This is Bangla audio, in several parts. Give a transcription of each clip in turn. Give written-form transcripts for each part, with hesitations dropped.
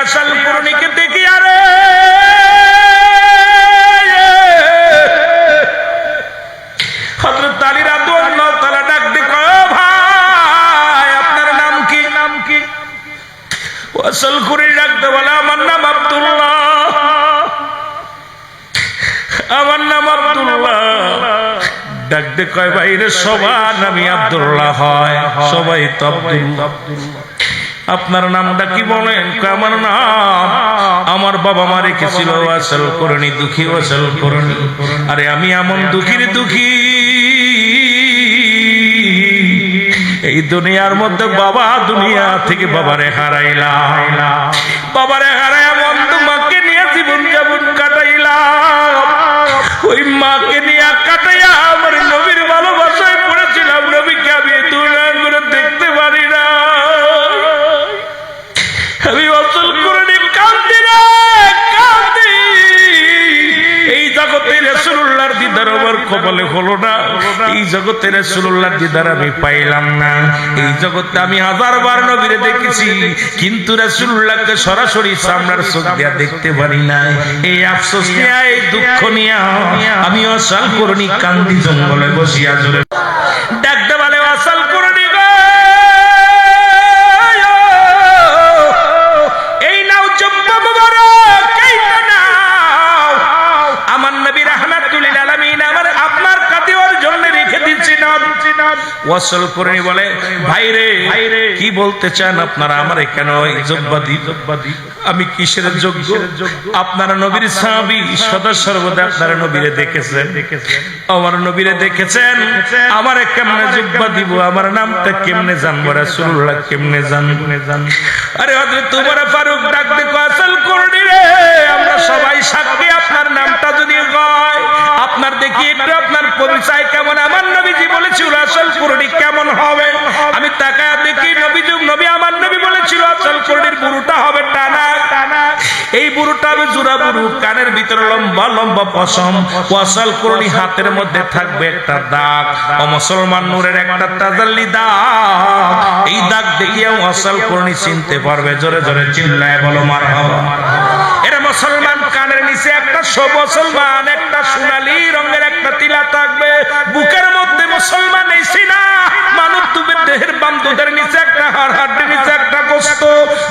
আসল কুরনিকে দেখি আরে হযরত আলী রাদিয়াল্লাহু তাআলা ডাক দিয়ে কয় ভাই আপনার নাম কি? আসল কুরনি ডাকতে বলে আমার নাম আব্দুল্লাহ। ডাক দিয়ে কয় ভাই রে সবার নামই আব্দুল্লাহ হয়, সবাই তো আব্দুল্লাহ। আপনার নামটা কি বলেন? আমার নাম আমার বাবা মা রেখেছিল ওয়াসল করনি, দুঃখী ওয়াসল করনি। আরে আমি এমন দুঃখীর দুঃখী এই দুনিয়ার মধ্যে বাবা দুনিয়া থেকে বাবারে হারাইলাম, বাবারে হারাই এমন মাকে নিয়ে জীবন যাপন কাটাইলাম। ওই মাকে নিয়ে কাটাইয়া আমার নবীর ভালোবাসায় পড়েছিলাম। নবীকে আমি দুনিয়া করে দেখতে পারি না। আমি অচল করে কান্দি রে কান্দি। এই জগতে রাসূলুল্লাহর দিদার আমার কপালে হলো না, এই জগতে রাসূলুল্লাহর দিদার আমি পাইলাম না। এই জগতে আমি হাজারবার নবীরে দেখেছি, কিন্তু রাসূলুল্লাহকে সরাসরি সামনের চোখ দিয়ে দেখতে পারি না। এই আফসোস নিয়ে এই দুঃখ নিয়ে আমি অচল করে কান্দি জঙ্গলে বসিয়া জোরে ডাকতে বলে অচল করে ওয়াসল করে বলে ভাই রে কি বলতে চান আপনারা? আমারে কেন জব্বাদি? আমি কিসের যোগ্য? আপনারা নবীর সাহাবী, সদা সর্বদা আপনারা নবীরে দেখেছেন, আমার নবীরে দেখেছেন। আমারে কেমনে জব্বা দিব? আমার নামটা কেমনে জানবো? রাসূলুল্লাহ কেমনে জানবো? আরে হযরত ওমর ফারুক ডাক দিয়ে ওয়াসল করে রে আমরা সবাই সাক্ষী, আপনার নামটা যদি হয় আপনার দেখি একটু আপনার পরিচয় কেমন? আমার নবীজি বলেছিল আসল কুরনি কেমন হবে? আমি তাকায় দেখি নবী যুগ নবী আমার নবী বলেছিল আসল কুরনির বুড়োটা হবে টানা টানা। এই বুড়োটা হবে জোড়া বুড়ো, কানের ভিতরে লম্বা লম্বা পশম। আসল কুরনি হাতের মধ্যে থাকবে একটা দাগ, ও মুসলমান নূরের একটা তাজাল্লি দাগ। এই দাগ দেখিয়াও আসল কুরনি চিনতে পারবে। জোরে জোরে চিল্লায় বলো মারহাবা। এরা মুসলমান কানের নিচে একটা মুসলমান একটা সোনালী রঙের একটা তিলা থাকবে, বুকের মধ্যে মুসলমান এই সিনা মানব তুবের দেহের বাম দুধের নিচে একটা হাড়, হাড়ের নিচে একটা গোস্ত,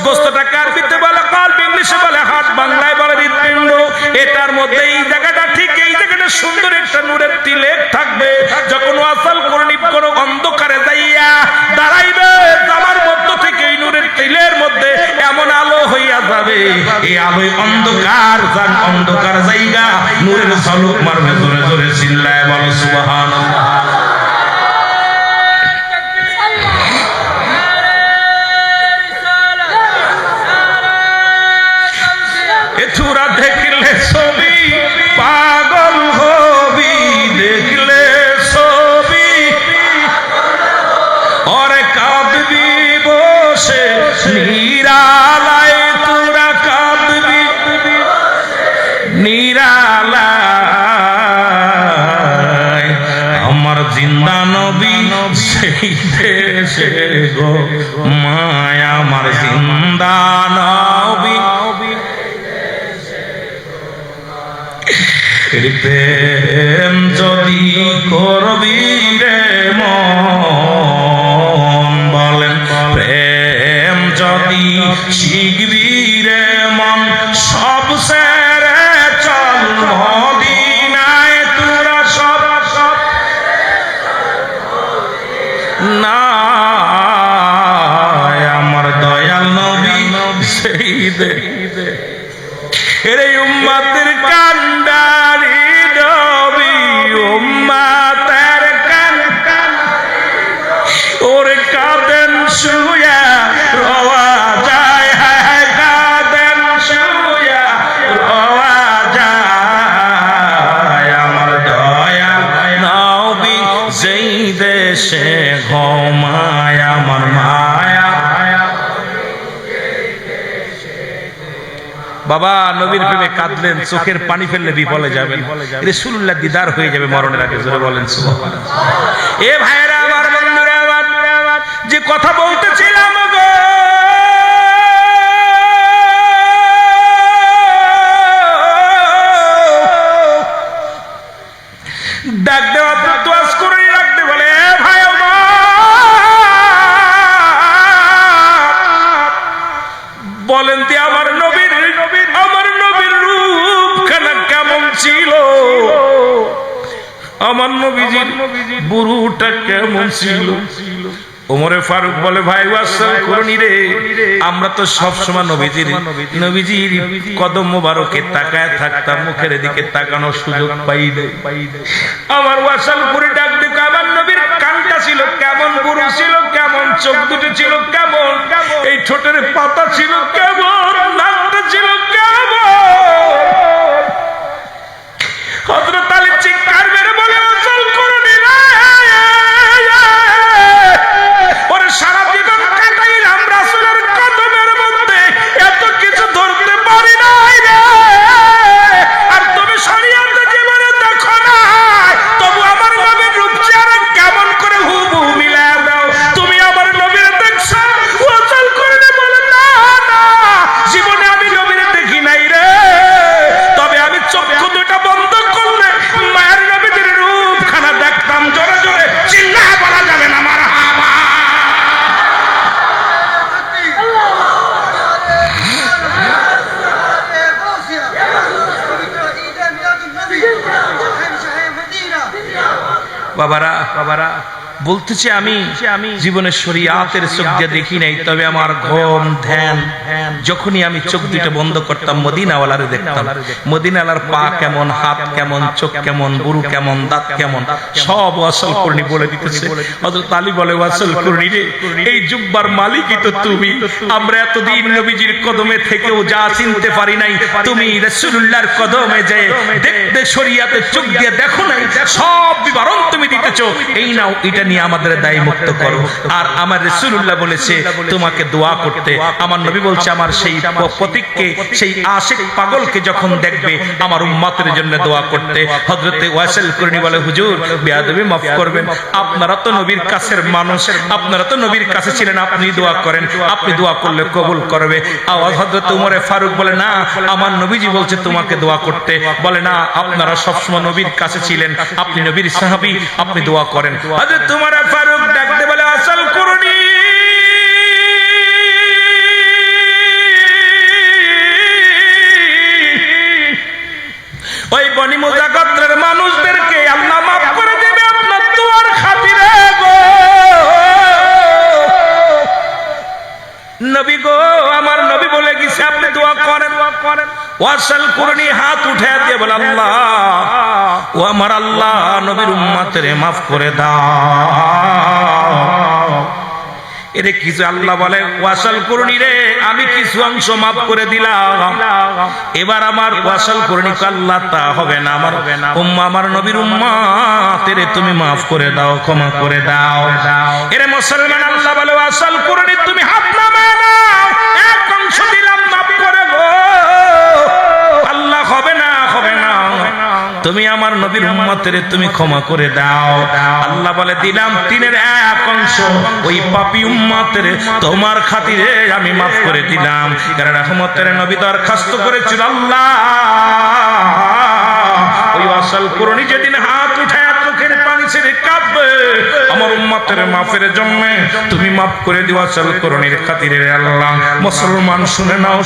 গোস্তটা আরবিতে বলে কলব, ইংলিশে বলে হার্ট, বাংলায় বলে হৃৎপিণ্ড। এটার মধ্যে এই জায়গাটা ঠিক এই জায়গাটা সুন্দর একটা নূরের তিলেক থাকবে। যখন ওয়াসল কুরনি কোন অন্ধকারে যাইয়া দাঁড়াইবে, আমার মধ্য থেকে এই নূরের তিলের মধ্যে এমন আলো হইয়া যাবে, এই আলোয় অন্ধকার যান অন্ধকার জায়গা নূরের ঝলক মারবে। জোরে জোরে চিল্লায় বলো সুবহানাল্লাহ। এছুরা দেখলে ছবি পাগল হবি, দেখলে ছবি ওরে কাঁদবি বসে নিরালায়, তোরা কাঁদবি নিরালায়। আমার জিন্দা নবী সেই দেশে গো মায়া, আমার জিন্দা নবী প্রেম যদি করবি রে মন, বলেন প্রেম যদি শিখবি রে মন, সব সেরে চল মদিনায়, তোরা সব না। আমার দয়াল নবী সেই দে এর উম্মতের কান্ডারি নবী, উম্মতের ওরে কাঁদেন শুয়া রওয়া যায়, হায় কাঁদেন শুয়া রওয়া যায়। আমার দয়াল নবী যেই দেশে ঘুমায়, আমার মায়া বাবা নবীর প্রেমে কাঁদলেন, চোখের পানি ফেললে বিফলে যাবেন, রাসূলুল্লাহ দিদার হয়ে যাবে মরণের আগে। জোরে বলেন সুবহানাল্লাহ। এ ভাইরা আমার, বন্ধুরা আমার, যে কথা বলতেছিলাম গো বলেন তে আমার নবীর রূপখানা কেমন ছিল, আমার নবীজির বুড়োটা কেমন ছিল। ওমরে ফারুক বলে, ভাই ওয়াসাল করুনি রে, আমরা তো সব সময় নবীজির কদম মোবারকে তাকায় থাকতাম, মুখের দিকে তাকানোর সুযোগ পাই নাই। আমার ওয়াসাল করে ডাক দিক, আমার নবীর কানটা ছিল কেমন, বুড়ো ছিল কেমন, চোখ দুটো ছিল কেমন, এই ঠোঁটের পাতা ছিল কেমন, নাকটা ছিল কেমন। হযরত আলী চিৎকার মেরে বলে, ওয়াসাল করুনি রে, সারা জীবন কাটাইলাম রাসূলের কদমের মধ্যে, এত কিছু ধরতে পারি নাই রে। আর তুমি শরীয়তে জীবনে দেখো না, তবু আমার নবীর রূপ চেহারা কেমন করে হুবহু মিলায়া দাও। তুমি আমার নবীর দেখছো? ওয়াসাল করে বলে, না না, জীবনে আমি নবীর দেখি নাই রে, তবে আমি চক্ষু দুটো বন্ধ করলে মায়ের নবীর রূপখানা দেখতাম। জোরে জোরে চিল্লায় বলা যাবে না মারহাবা। বাবারা বলতেছে, আমি জীবনের শরীয়তের চোখ দিয়ে দেখি নাই, তবে আমার ঘুম ধ্যান যখনই আমি চোখ দুটো বন্ধ করতাম মদিনাওয়ালারে দেখতাম। মদিনাওয়ালার পা কেমন, হাত কেমন, চোখ কেমন, বুড়ো কেমন, দাঁত কেমন, সব ওয়াসাল করনি বলে দিতেছে। হযরত আলী বলে, ওয়াসাল করনি রে, এই জুব্বার মালিকই তো তুমি। আমরা এতদিন নবীজির কদমে থেকেও যা চিনতে পারি নাই, তুমি রাসূলুল্লাহর কদমে যে দেখতে শরীয়তের চোখ দিয়ে দেখো নাই, সব বিবরণ তুমি দিতেছো। এই নাও, এটা নিয়ে আমাদের দায় মুক্ত করো। আর আমার রাসূলুল্লাহ বলেছে তোমাকে দোয়া করতে। আমার নবী বলছে, আমার সেই প্রতীককে, সেই আশিক পাগলকে যখন দেখবে আমার উম্মতের জন্য দোয়া করতে। হযরতে ওয়াসিল করনি বলে, হুজুর বেয়াদবি মাফ করবেন, আপনারা তো নবীর কাছের মানুষ, আপনারা তো নবীর কাছে ছিলেন, আপনি দোয়া করেন, আপনি দোয়া করলে কবুল করবে। আওয়াজ হযরত ওমরে ফারুক বলে, না, আমার নবীজি বলছে তোমাকে দোয়া করতে। বলে, না, আপনারা সবসময় নবীর কাছে ছিলেন, আপনি নবীর সাহাবী, আপনি দোয়া করেন। হযরত ওমর ফারুক ডাকতে বলে, ওয়াসাল করুনি, ওই বনি মুজা গোত্রের মানুষদেরকে আল্লাহ মাফ করে দেবে আপনার দোয়ার খাতিরে গো। নবী গো, আমার নবী বলে গেছে আপনি দোয়া করেন। ওয়াসাল করুনি হাত উঠে দিয়ে বলে, আল্লাহ, ও আমার আল্লাহ, নবীর উম্মতের মাফ করে দাও। এরে কিছু আল্লাহ বলে, ওয়াসাল করুনি রে, আমি কিছু অংশ মাফ করে দিলাম। এবার আমার ওয়াসাল করুনি, আল্লাহ তা হবে না, আমার নবীর উম্মতের তুমি মাফ করে দাও, ক্ষমা করে দাও। এরে মুসলমান, আল্লাহ বলে, ওয়াসাল করুনি, তুমি হাত নামাও, এক অংশ দিলাম মাফ করে গো। আল্লাহ হবে না, তুমি আমার নবীর উম্মতের তুমি ক্ষমা করে দাও। আল্লাহ বলে, দিলাম তিনের এক অংশ, ওই পাপী উম্মতের তোমার খাতিরে আমি মাফ করে দিলাম। কারণ রহমতের নবী দরখাস্ত করেছিল, আল্লাহ, ওই ওয়াসাল করুনি যেদিন হাত উঠে চোখের পানি ছেড়ে কাঁদবে, আমার উম্মতের মাফের জন্য তুমি মাফ করে দিও ওয়াসাল করুনির খাতিরে। আল্লাহ, মুসলমান শুনে নাও,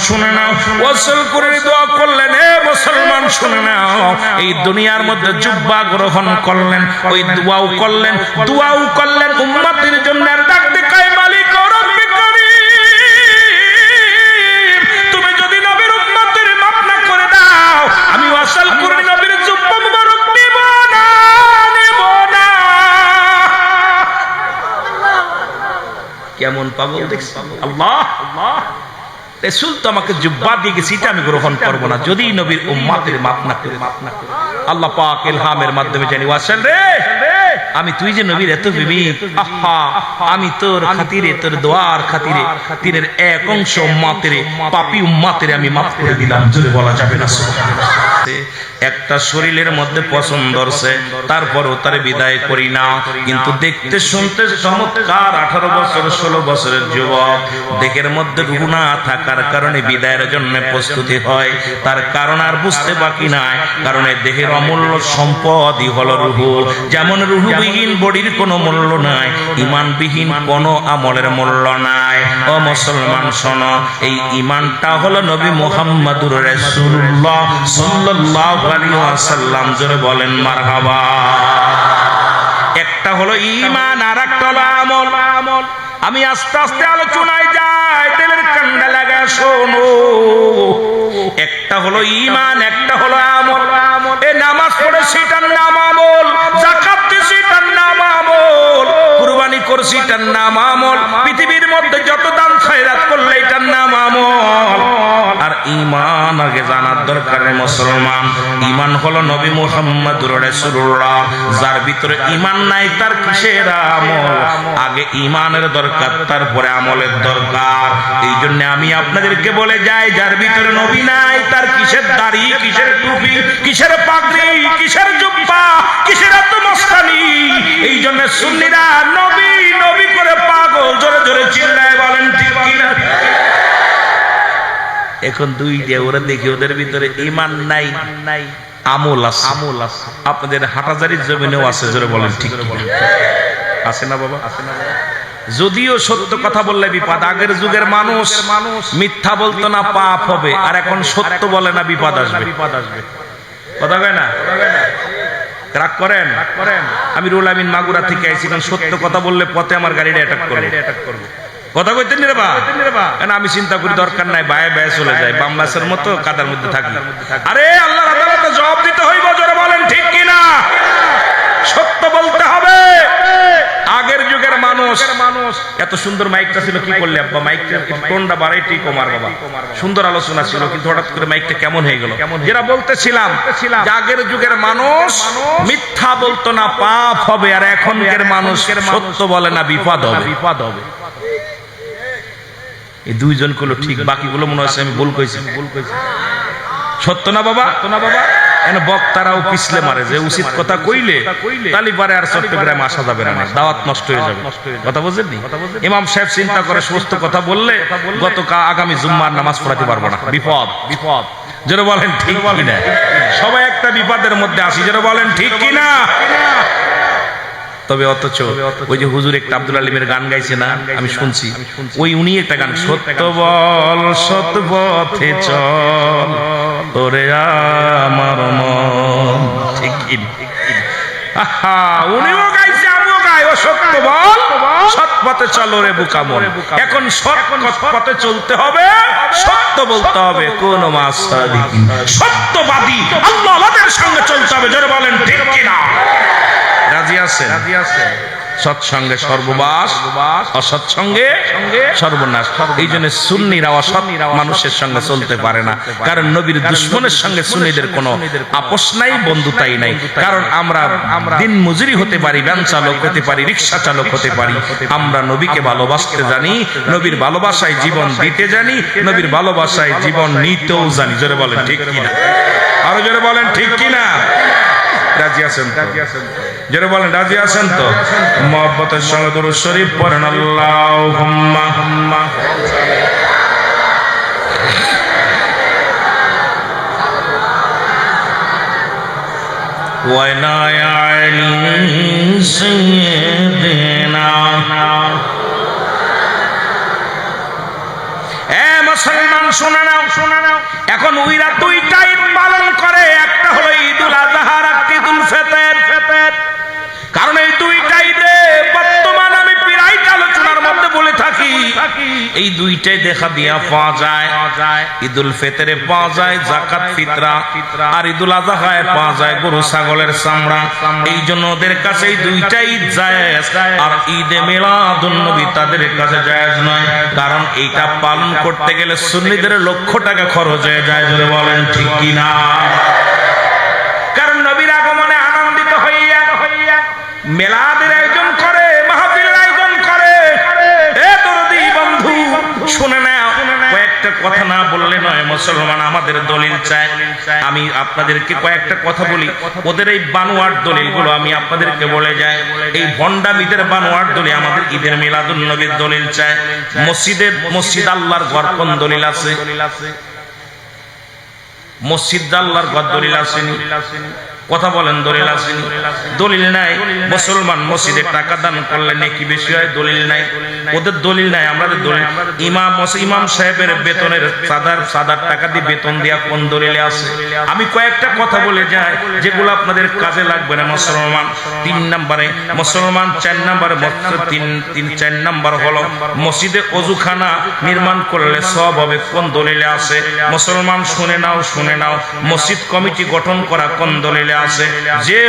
ওয়াসাল করুনি দোয়া করলেন। হে মুসলমান শুনে নাও, এই দুনিয়ার মধ্যে জুব্বা গ্রহণ করলেন, ওই দোয়াও করলেন উম্মতের জন্য। আর ডাকতে কয়, মালিক রব্বি করিম, তুমি যদি নবীর উম্মতের মাফ না করে দাও, আমি ওয়াসাল করুনি নবীর জুব্বা মুবারক নিব না। কেমন পাবো দেখছি। আল্লাহ, রাসূল তো আমাকে জুব্বা দিয়ে গেছে, এটা আমি গ্রহণ করবো না যদি নবীর উম্মতের মাফ না করে। আল্লাহ পাক ইলহামের মাধ্যমে জানি, ওয়াসাল রে, আমি তুই যে নবীর এত বিবেক, আহা, আমি তোর খাতিরে, তোর দোয়ার খাতিরে তিনের এক অংশ উম্মতের, পাপী উম্মতের আমি মাফ করে দিলাম। জোরে বলা যাবে না সুবহানাল্লাহ। একটা শরীরের মধ্যে পছন্দ আছে, তারপরও তারে বিদায় করি না, কিন্তু দেখতে শুনতে চমৎকার 18 বছর 16 বছরের যুবক, দেহের মধ্যে রূহ না থাকার কারণে বিদায়ের জন্য প্রস্তুতি হয়। তার কারণ আর বুঝতে বাকি নাই, কারণ দেহের অমূল্য সম্পদই হলো রূহ। যেমন রূহ রুহবিহীন বডির কোনো মূল্য নাই, ঈমানবিহীন কোনো আমলের মূল্য নাই। ও মুসলমান শোনো, এই ঈমানটা হলো নবী মুহাম্মদুর রাসূলুল্লাহ সাল্লাল্লাহু আলাইহি ওয়াসাল্লাম। জোরে বলেন মারহাবা। একটা হলো ঈমান আর একটা হলো আমল। আমি আস্তে আস্তে আলোচনায় যাই, দিলের কান্ডা লাগা শোনো। একটা হলো ঈমান, একটা হলো আমল। এই নামাজ পড়ে সেটার নাম আমল, যাকাত দিছি সেটার নাম আমল, কুরবানি করছি এটার নাম আমল, পৃথিবীর মধ্যে যত দান খয়রাত করলে এটার নাম আমল। আর ঈমান আগে জানার দরকার মুসলমান। ঈমান হলো নবী মুহাম্মদুর রাসূলুল্লাহ। যার ভিতরে ঈমান নাই তার কিসের আমল? আগে ঈমানের দরকার, তারপরে আমলের দরকার। এই জন্য আমি আপনাদেরকে বলে যাই, যার ভিতরে নবী নাই তার কিসের দাড়ি, কিসের টুপি, কিসের পাগড়ি, কিসের জুব্বা, কিসের এত মস্তানি? এই জন্য সুন্নিরা নবী নবী করে পাগল। জোরে জোরে চিল্লায় বলেন ঠিক কিনা? এখন দুই দিয়ে ওরা দেখি ওদের ভিতরে ঈমান নাই, আমল আছে। আপনাদের হাটাজারির জমিনেও আছে। জোরে বলেন ঠিক আছে না বাবা? আছে না? যদিও সত্য কথা বললে বিপদ। আগের যুগের মানুষ মিথ্যা বলতো না, পাপ হবে। আর এখন সত্য বলে না, বিপদ আসবে। কথা কয় না? রাগ করেন? আমি রুল আমিন মাগুরা থেকে আইছি, কারণ সত্য কথা বললে পথে আমার গাড়িটা অ্যাটাক করবে। কথা কইতেন রে বা? আমি চিন্তা করি দরকার নাই, বায়ে বায়ে চলে যায়, বামবাসের মতো কাদার মধ্যে থাকি। আরে আল্লাহর আদালতে জবাব দিতে হইব। জোরে বলেন ঠিক কিনা? সত্য বলতে হবে। আগের যুগের মানুষ এত সুন্দর মাইকটা ছিল, কি করলে আব্বা? মাইকটা টোনটা বাড়াইতেই কমার বাবা। সুন্দর আলোচনা ছিল, কিন্তু হঠাৎ করে মাইকটা কেমন হয়ে গেল? যেটা বলতেছিলাম, আগের যুগের মানুষ মিথ্যা বলতো না, পাপ হবে। আর এখনকার মানুষ সত্য বলে না, বিপদ হবে। এই দুইজন গুলো ঠিক, বাকিগুলো মনে হচ্ছে আমি ভুল কইছি। সত্য না বাবা? বক্তারাও পিছলে মারে যে উচিত কথা কইলে তালি পারে আর চট্টগ্রাম আসা যাবে না, দাওয়াত নষ্ট হয়ে যাবে। কথা বুঝেননি? ইমাম সাহেব চিন্তা করে সমস্ত কথা বললে আগামী জুম্মার নামাজ পড়াতে পারবো না, বিপদ। যারা বলেন ঠিক কিনা? সবাই একটা বিপদের মধ্যে আসি। যারা বলেন ঠিক কিনা? তবে অথচ ওই যে হুজুর একটা আব্দুল আলিমের গান গাইছে না, আমি শুনছি, উনি একটা গান, সত্য বল সৎ পথে চল ওরে আমার মন। ঠিক কিনা? উনিও গাইছে, আমিও গাই। ও সত্য বল সৎ পথে চলো রে বুকা মন। এখন সৎ পথে চলতে হবে, সত্য বলতে হবে। কোন সত্যবাদী আল্লাহর সঙ্গে চলতে হবে। জোরে বলেন ঠিক কিনা? রাজি আছেন? সৎসঙ্গে সর্ববাস, অসৎসঙ্গে সর্বনাশ। এই জন্য সুন্নিরা অসৎ মানুষের সঙ্গে চলতে পারে না, কারণ নবীর দুশ্মনের সঙ্গে সুন্নিদের কোনো আপোষ নাই, বন্ধুতাই নাই। কারণ আমরা দিন মজুরি হতে পারি, ভ্যান চালক হতে পারি, রিক্সা চালক হতে পারি, আমরা নবীকে ভালোবাসতে জানি, নবীর ভালোবাসায় জীবন দিতে জানি, নবীর ভালোবাসায় জীবন নিতেও জানি। জোরে বলেন ঠিক কিনা? আরো জোরে বলেন ঠিক কিনা? রাজি আছেন? যারা বলেন রাজি আছেন তো? মহব্বতের সঙ্গে দুরূদ শরীফ পড়েন। আল্লাহুম্মা ওয়া আলা আলি সাইয়্যিদিনা। মুসলমান শুনে নাও, এখন উইরা দুইটা ঈদ পালন করে, একটা হলো ঈদুল আযহা আর ঈদুল ফিতর। কারণ এই দুইটা ঈদে বর্তমান আমি প্রায় আলোচনার মধ্যে বলে থাকি, এই দুইটাই দেখা দিয়া পাওয়া যায়। ঈদুল ফিতরে পাওয়া যায় যাকাত ফিতরা, আর ঈদুল আযহায় পাওয়া যায় গরু ছাগলের চামড়া। এই জন্য ওদের কাছে এই দুইটাই ঈদ জায়েজ, আর ঈদে মিলাদুন নবী তাদের কাছে জায়েজ নয়। কারণ এইটা পালন করতে গেলে সুন্নিদের লক্ষ টাকা খরচ হয়ে যায়। যদি বলেন ঠিক কিনা? কারণ নবীর আগমনে আনন্দিত হইয়া মেলাদের আয়োজন করে, মাহফিলের আয়োজন করে। এ দরদি বন্ধু শুনে না, কয়েকটা কথা না বললে নয় মুসলমান। আমাদের দলিল চাই। আমি আপনাদেরকে কয়েকটা কথা বলি। ওদের এই বানোয়াট দলিলগুলো আমি আপনাদেরকে বলে যাই। এই ভণ্ডামিদের বানোয়াট দলিল আমাদের ঈদের মিলাদুন নবীর দলিল চাই। মসজিদ আল্লাহর ঘর কোন দলিল আছে? মসজিদ আল্লাহর ঘর দলিল আসেনি। কথা বলেন দলিল আছে? দলিল নাই। মুসলমান মসজিদে টাকা দান করলে নেকি বেশি হয়, দলিল নাই। ওদের দলিল নাই, আমাদের দলিল। ইমাম সাহেবের বেতনের সাদার টাকা দিয়ে বেতন দেয়া কোন দলিলে আছে? আমি কয়েকটা কথা বলে যাই যেগুলো আপনাদের কাজে লাগবে না। মুসলমান 3 নম্বরে, মুসলমান 4 নম্বরে, 4 নম্বর হলো মসজিদে অজুখানা নির্মাণ করলে সব হবে, কোন দলিলে আছে? মুসলমান শুনে নাও, মসজিদ কমিটি গঠন করা কোন দলিলে আছে? যে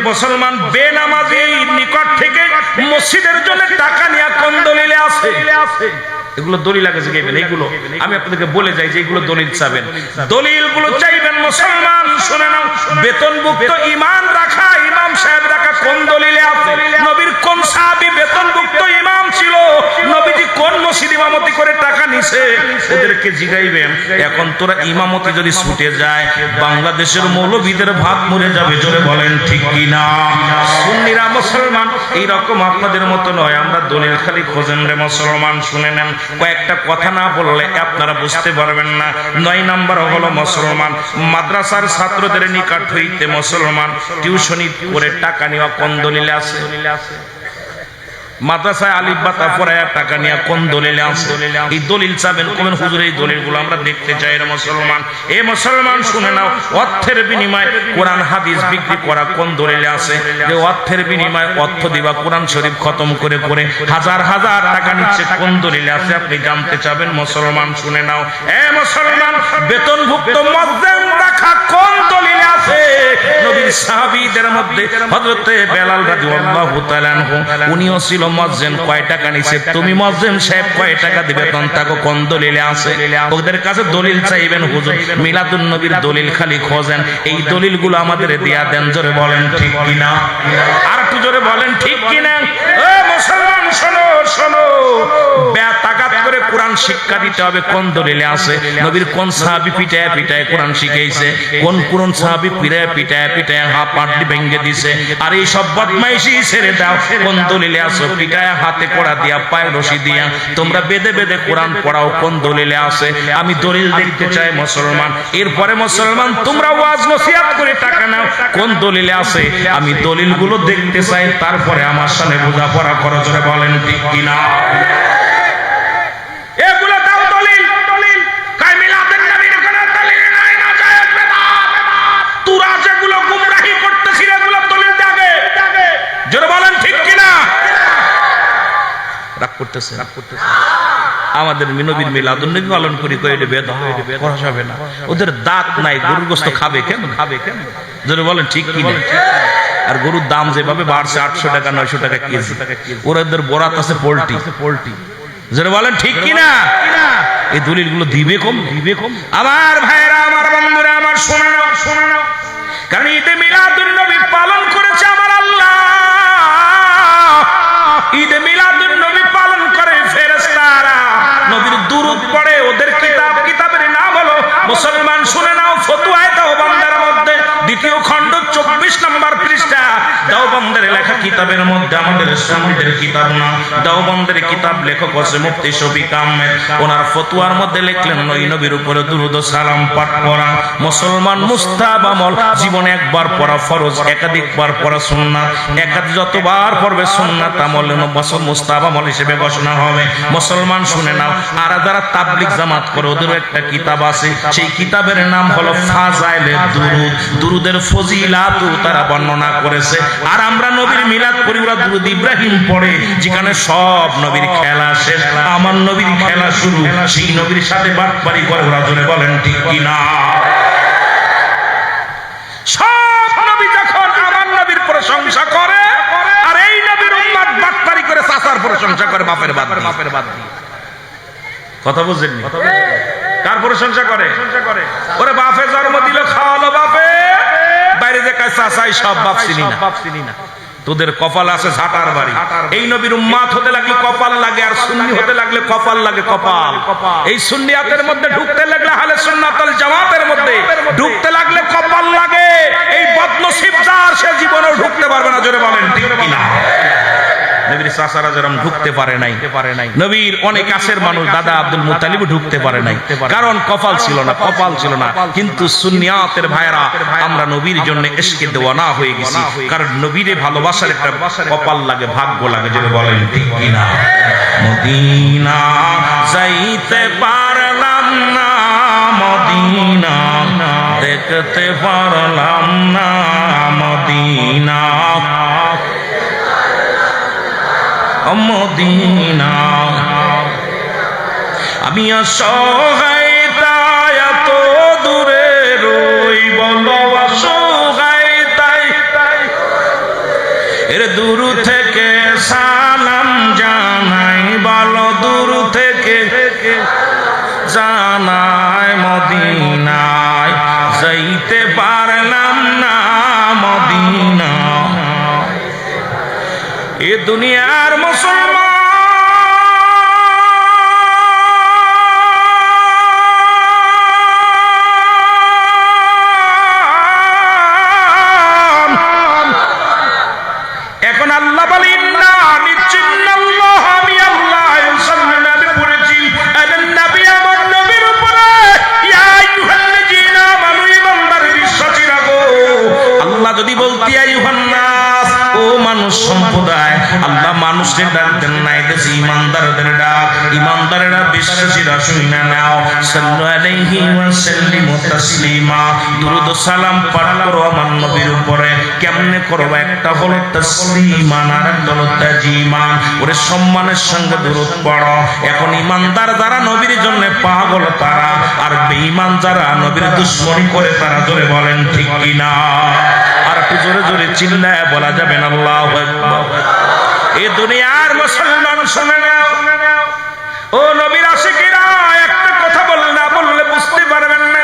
মুসলমান বেনামাজির নিকট থেকে মসজিদের জন্য টাকা নেওয়া কোন দলিলে আছে? এগুলো দলিল আগে জিগাইবেন। এইগুলো আমি আপনাদেরকে বলে যাই যে এগুলো দলিল চাবেন, দলিলগুলো চাইবেন। মুসলমান শুনে নাও, বেতনভুক্ত ইমাম রাখা, ইমাম সাহেব রাখা কোন দলিলে আছে? নবীর কোন সাহাবী বেতনভুক্ত ইমাম ছিল? নবীজি কোন মসজিদ ইমামতি করে টাকা নিছে? ওদেরকে জিগাইবেন। এখন তোরা ইমামতি যদি ছুটে যায়, বাংলাদেশের মৌলবীদের ভাত মরে যাবে। জোরে বলেন ঠিক কিনা? সুন্নিরা মুসলমান এইরকম আপনাদের মতো নয়, আমরা দলিল খালি খোঁজেন রে। মুসলমান শুনে নেন, কয়েকটা কথা না বললে আপনারা বুঝতে পারবেন না। 9 নম্বর হলো মুসলমান মাদ্রাসার ছাত্রদের নিকট হইতে মুসলমান টিউশনি করে টাকা নেওয়া কোন দলিলে আছে? মাদ্রাসায় আলিফ বাতা পড়ায়া টাকা নিয়ে কোন দলিলে আছে? এই দলিল চাবেন। কোন হুজুর এই দলিলগুলো আমরা দেখতে চাই না। মুসলমান, এ মুসলমান শুনে নাও, অর্থের বিনিময়ে কোরআন হাদিস বিক্রি করা কোন দলিলে আছে? যে অর্থের বিনিময়ে অর্থ দিবা, কোরআন শরীফ খতম করে করে হাজার হাজার টাকা নিচ্ছে, কোন দলিলে আছে? আপনি জানতে চাবেন। মুসলমান শুনে নাও, এ মুসলমান বেতনভুক্ত মুয়াজ্জিন রাখা কোন দলিলে আছে? নবীর সাহাবীদের মধ্যে হযরতে বেলাল রাদিয়াল্লাহু তাআলা আনহু, উনিও ছিল মুয়াজ্জিন। কয় টাকা নিছে? তুমি মুয়াজ্জিন সাহেব কয় টাকা দিবে বেতন, তাকে কোন দলিলে আছে? ওদের কাছে দলিল চাইবেন। হুজুর মিলাদুন নবীর দলিল খালি খোঁজেন, এই দলিলগুলো আমাদের দিয়া দেন। জোরে বলেন ঠিক কিনা? আর একটু জোরে বলেন ঠিক কিনা? ও মুসলমান শোনো, বেতাকাত করে কোরআন শিক্ষা দিতে হবে, কোন দলিলে আছে? নবীর কোন সাহাবী পিটায় পিটায় কোরআন শিখাইছে? কোন সাহাবী পিটায় হাত পাটি ভেঙে দিছে? আর এই সব বদমাইশি ছেড়ে দাও, কোন দলিলে আছে? পিটায় হাতে কড়া দিয়া, পায়ে রশি দিয়া তোমরা বেঁধে বেঁধে কোরআন পড়াও, কোন দলিলে আছে? আমি দলিল দেখতে চাই মুসলমান। এরপরে মুসলমান তোমরা ওয়াজ নসিহত করে টাকা নাও, কোন দলিলে আছে? আমি দলিলগুলো দেখতে চাই, তারপরে আমার সামনে বোঝাপড়া করো। জোরে বলেন ঠিক কিনা? এগুলো দাও দলিল। কাই মিলাদের নবীর কোন দলিল নাই, না জায়েজ বেদাত। তোরা যেগুলো গুমরাহি করতেছিস এগুলো দলিল দাগে। জোরে বলেন ঠিক কিনা? রাগ করতেছে। আমাদের নবীর মিলাদুন নবী পালন করি কই এটা বেদাত করা যাবে না। ওদের দাঁত নাই, গরুর গোশত খাবে কেন? জোরে বলেন ঠিক কিনা? আর গরুর দাম যেভাবে বাড়ছে 800 টাকা 900 টাকা কেজি, ওদের বরাত আছে পোল্ট্রি। যারা বলেন ঠিক কিনা? এই দলিলগুলো দিবে কম। আমার ভাইরা, আমার বন্ধুরা, আমার শোনা নাও, কারণ ঈদে মিলাদুন নবী পালন করেছে আমার আল্লাহ। ঈদে মিলাদুন নবী পালন করে ফেরেশতারা, নবীর দুরূদ পড়ে। ওদের কিতাবের নাম হলো মুসলমান শুনে নাও, ফতোয়ায়ে দেওবন্দের মধ্যে 2য় খণ্ড 24 নম্বর পৃষ্ঠা। দেওবন্দের লেখা কিতাবের মধ্যে, আমাদের সামনের কিতাব না, দেওবন্দের কিতাব লেখক আছে মুফতি শফিক আহমেদ। ওনার ফতোয়ার মধ্যে লিখলেন, ওই নবীর উপরে দুরূদ ও সালাম পাঠ করা মুসলমান মুস্তাহাব আমল। জীবনে একবার পড়া ফরজ, একাধিকবার পড়া সুন্নাত। যতবার পড়বে সুন্নাত আমল মুস্তাহাব আমল হিসেবে ঘোষণা হবে। মুসলমান শুনে নাও, আর যারা তাবলীগ জামাত করে ওদের একটা কিতাব আছে, সেই কিতাবের নাম হলো ফাজাইলের দুরূদ। দুরূদের ফজিলাত তারা বর্ণনা করেছে। আর আমরা নবীর মিলাদ করি, ওরা দুরূদ ইব্রাহিম পড়ে, যেখানে সব নবীর খেলা শেষ, আমার নবীর খেলা শুরু। সেই নবীর সাথে বাটপারি করে ওরা। জোরে বলেন ঠিক কিনা? সব নবী যখন আমার নবীর প্রশংসা করে, আর এই নবীর উম্মত বাটপারি করে চাচার প্রশংসা করে বাপের বাদ দিয়ে। কথা বুঝেন? কার প্রশংসা করে? ওরে বাপে জন্ম দিল, খাওয়ালো বাপে, বাইরে যে কাজ চাচাই সব বাপ চিনি না। তোদের কপাল আছে ঝাঁটার বাড়ি। এই নবীর উম্মত হতে লাগলে কপাল লাগে, আর সুন্নি হতে লাগলে কপাল লাগে। কপাল এই সুন্নিয়াতের মধ্যে ঢুকতে লাগলে, আহলে সুন্নাত ওয়াল জামাতের মধ্যে ঢুকতে লাগলে কপাল লাগে। এই বদনসিব যার, সে জীবনেও ঢুকতে পারবে না। জোরে বলেন ঠিক কিনা? নবীর চাচারা যেরকম ঢুকতে পারে নাই, নবীর অনেক কাছের মানুষ দাদা আব্দুল মুত্তালিব ঢুকতে পারে নাই, কারণ কপাল ছিল না। কিন্তু সুন্নিয়াতের ভাইরা আমরা নবীর জন্য ইশকে দেওয়ানা হয়ে গেছি, কারণ নবীরে ভালোবাসার একটা কপাল লাগে, ভাগ্য লাগে, যেটা বলেন ঠিক কিনা। মদিনা যাইতে পারলাম না, মদিনা দেখতে পারলাম না, মদিনা মদিনা আমি অসহায় তাই এত দূরে রই, বলো অসহায় তাই এর দূর থেকে সালাম জানাই, বলো দূর থেকে জানাই, মদিনায় যাইতে পারলাম না, মদিনা এ দুনিয়ার মুসলমান এখন আল্লাহ বলেন না নিশ্চিন্নাল্লাহ আমি আল্লাহ সাল্লাল্লাহু পড়েছি নবী আমার নবীর উপরে ইয়া আইয়ুহাল্লাযীনা আমানু ঈমানদার বিশ্বাসী রাখো। আল্লাহ যদি বলতি আইয়ুহান নাস ও মানুষ সম্প্রদায়, আল্লাহ মানুষের ডাক দেন নাই, দেশে ঈমানদারদের ডাক, ঈমানদারেরা বিশ্বাসীরা শুনে নাও। সাল্লু আলাইহি ওয়া সাল্লিমু তাসলিমা, দুরূদ ও সালাম পাঠ করো আমার নবীর উপরে। কেমনে করবা? একটা হলো তাসলিমান আর একটা হলো তাজিমান। ওরে সম্মানের সঙ্গে দুরূদ পড়ো। এখন ঈমানদার যারা নবীর জন্য পাগল তারা, আর বেঈমান যারা নবীর দুশমনি করে তারা, জোরে বলেন ঠিক কিনা। আর একটু জোরে জোরে চিল্লায় বলা যাবে না আল্লাহু আকবার। এই দুনিয়ার মুসলমান শুনে নাও, ও নবীর আশিকেরা, একটা কথা বললে না বললে বুঝতে পারবেন না।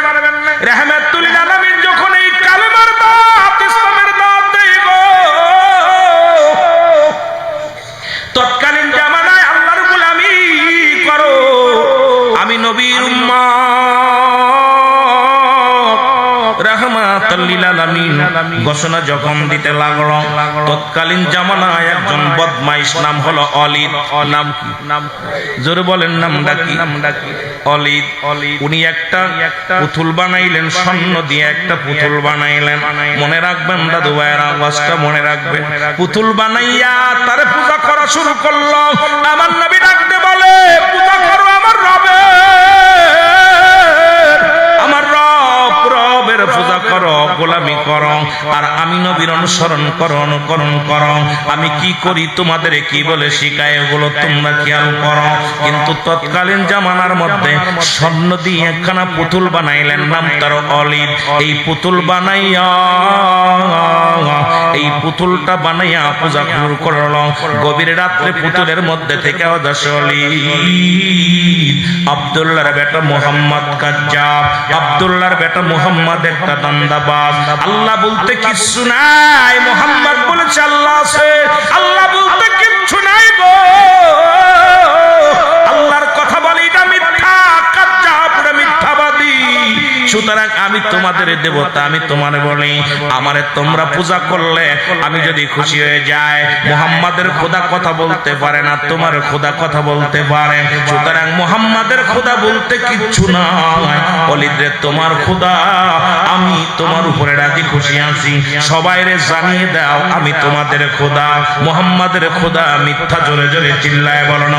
রাহমাতুল আলামিন যখন এই কালেমার দাওয়াত, ইসলামের দাওয়াত দেই গো, তৎকালীন জামানায় আল্লাহর গোলামি করো, আমি নবীর উম্মত রাহমাতুল লিল আলামিন ঘোষণা যখন দিতে লাগলো, তৎকালীন জামানায় একজন বদমাইশ নাম হলো অলিদ। নাম কি? জোরে বলেন নামটা কি? অলিদ। উনি একটা পুতুল বানাইলেন, স্বর্ণ দিয়ে একটা পুতুল বানাইলেন। মনে রাখবেন দাদু ভাইয়ের আওয়াজটা মনে রাখবেন। পুতুল বানাইয়া তারে পূজা করা শুরু করলো। আমার নবী ডাকতে বলে, পূজা করো আমার রবের, আমার রবের পূজা করো, গোলামি করো, আর আমি নবীর অনুসরণ করো, অনুকরণ করো। আমি কি করি তোমাদের কি বলে শিখায়, এগুলো তোমরা খেয়াল করো। কিন্তু তৎকালীন জামানার মধ্যে স্বর্ণ দিয়ে একখানা পুতুল বানাইলেন, নাম তার অলিদ। এই পুতুল বানাইয়া, এই পুতুলটা বানাইয়া পূজা শুরু করলো। গভীর রাত্রে পুতুলের মধ্যে থেকে আওয়াজ অলিদ, আব্দুল্লাহর বেটা মুহাম্মদ কাজ্জাব, আব্দুল্লাহর বেটা মুহাম্মদ একটা দান্দাবাজ। আল্লাহ বলতে কিচ্ছু নাই, মুহাম্মদ বলেছে আল্লাহ আছে। আল্লাহ বলতে কিচ্ছু নাই গো, আল্লাহর কথা বলে এটা মিথ্যা, কাজ্জাব মিথ্যাবাদী। সুতরাং আমি তোমাদের দেবতা, আমি তোমার বলি, আমারে তোমরা পূজা করলে আমি যদি খুশি হয়ে যাই। মুহাম্মাদের খোদা কথা বলতে পারে না, তোমার খোদা কথা বলতে পারে। সুতরাং মুহাম্মাদের খোদা বলতে কিচ্ছু নাই, অলিদরে তোমার খোদা, আমি তোমার উপরে রাজি খুশি আছি, সবাইরে জানিয়ে দাও আমি তোমাদের খোদা। মুহাম্মাদের খোদা মিথ্যা। জোরে জোরে চিল্লায় বলো না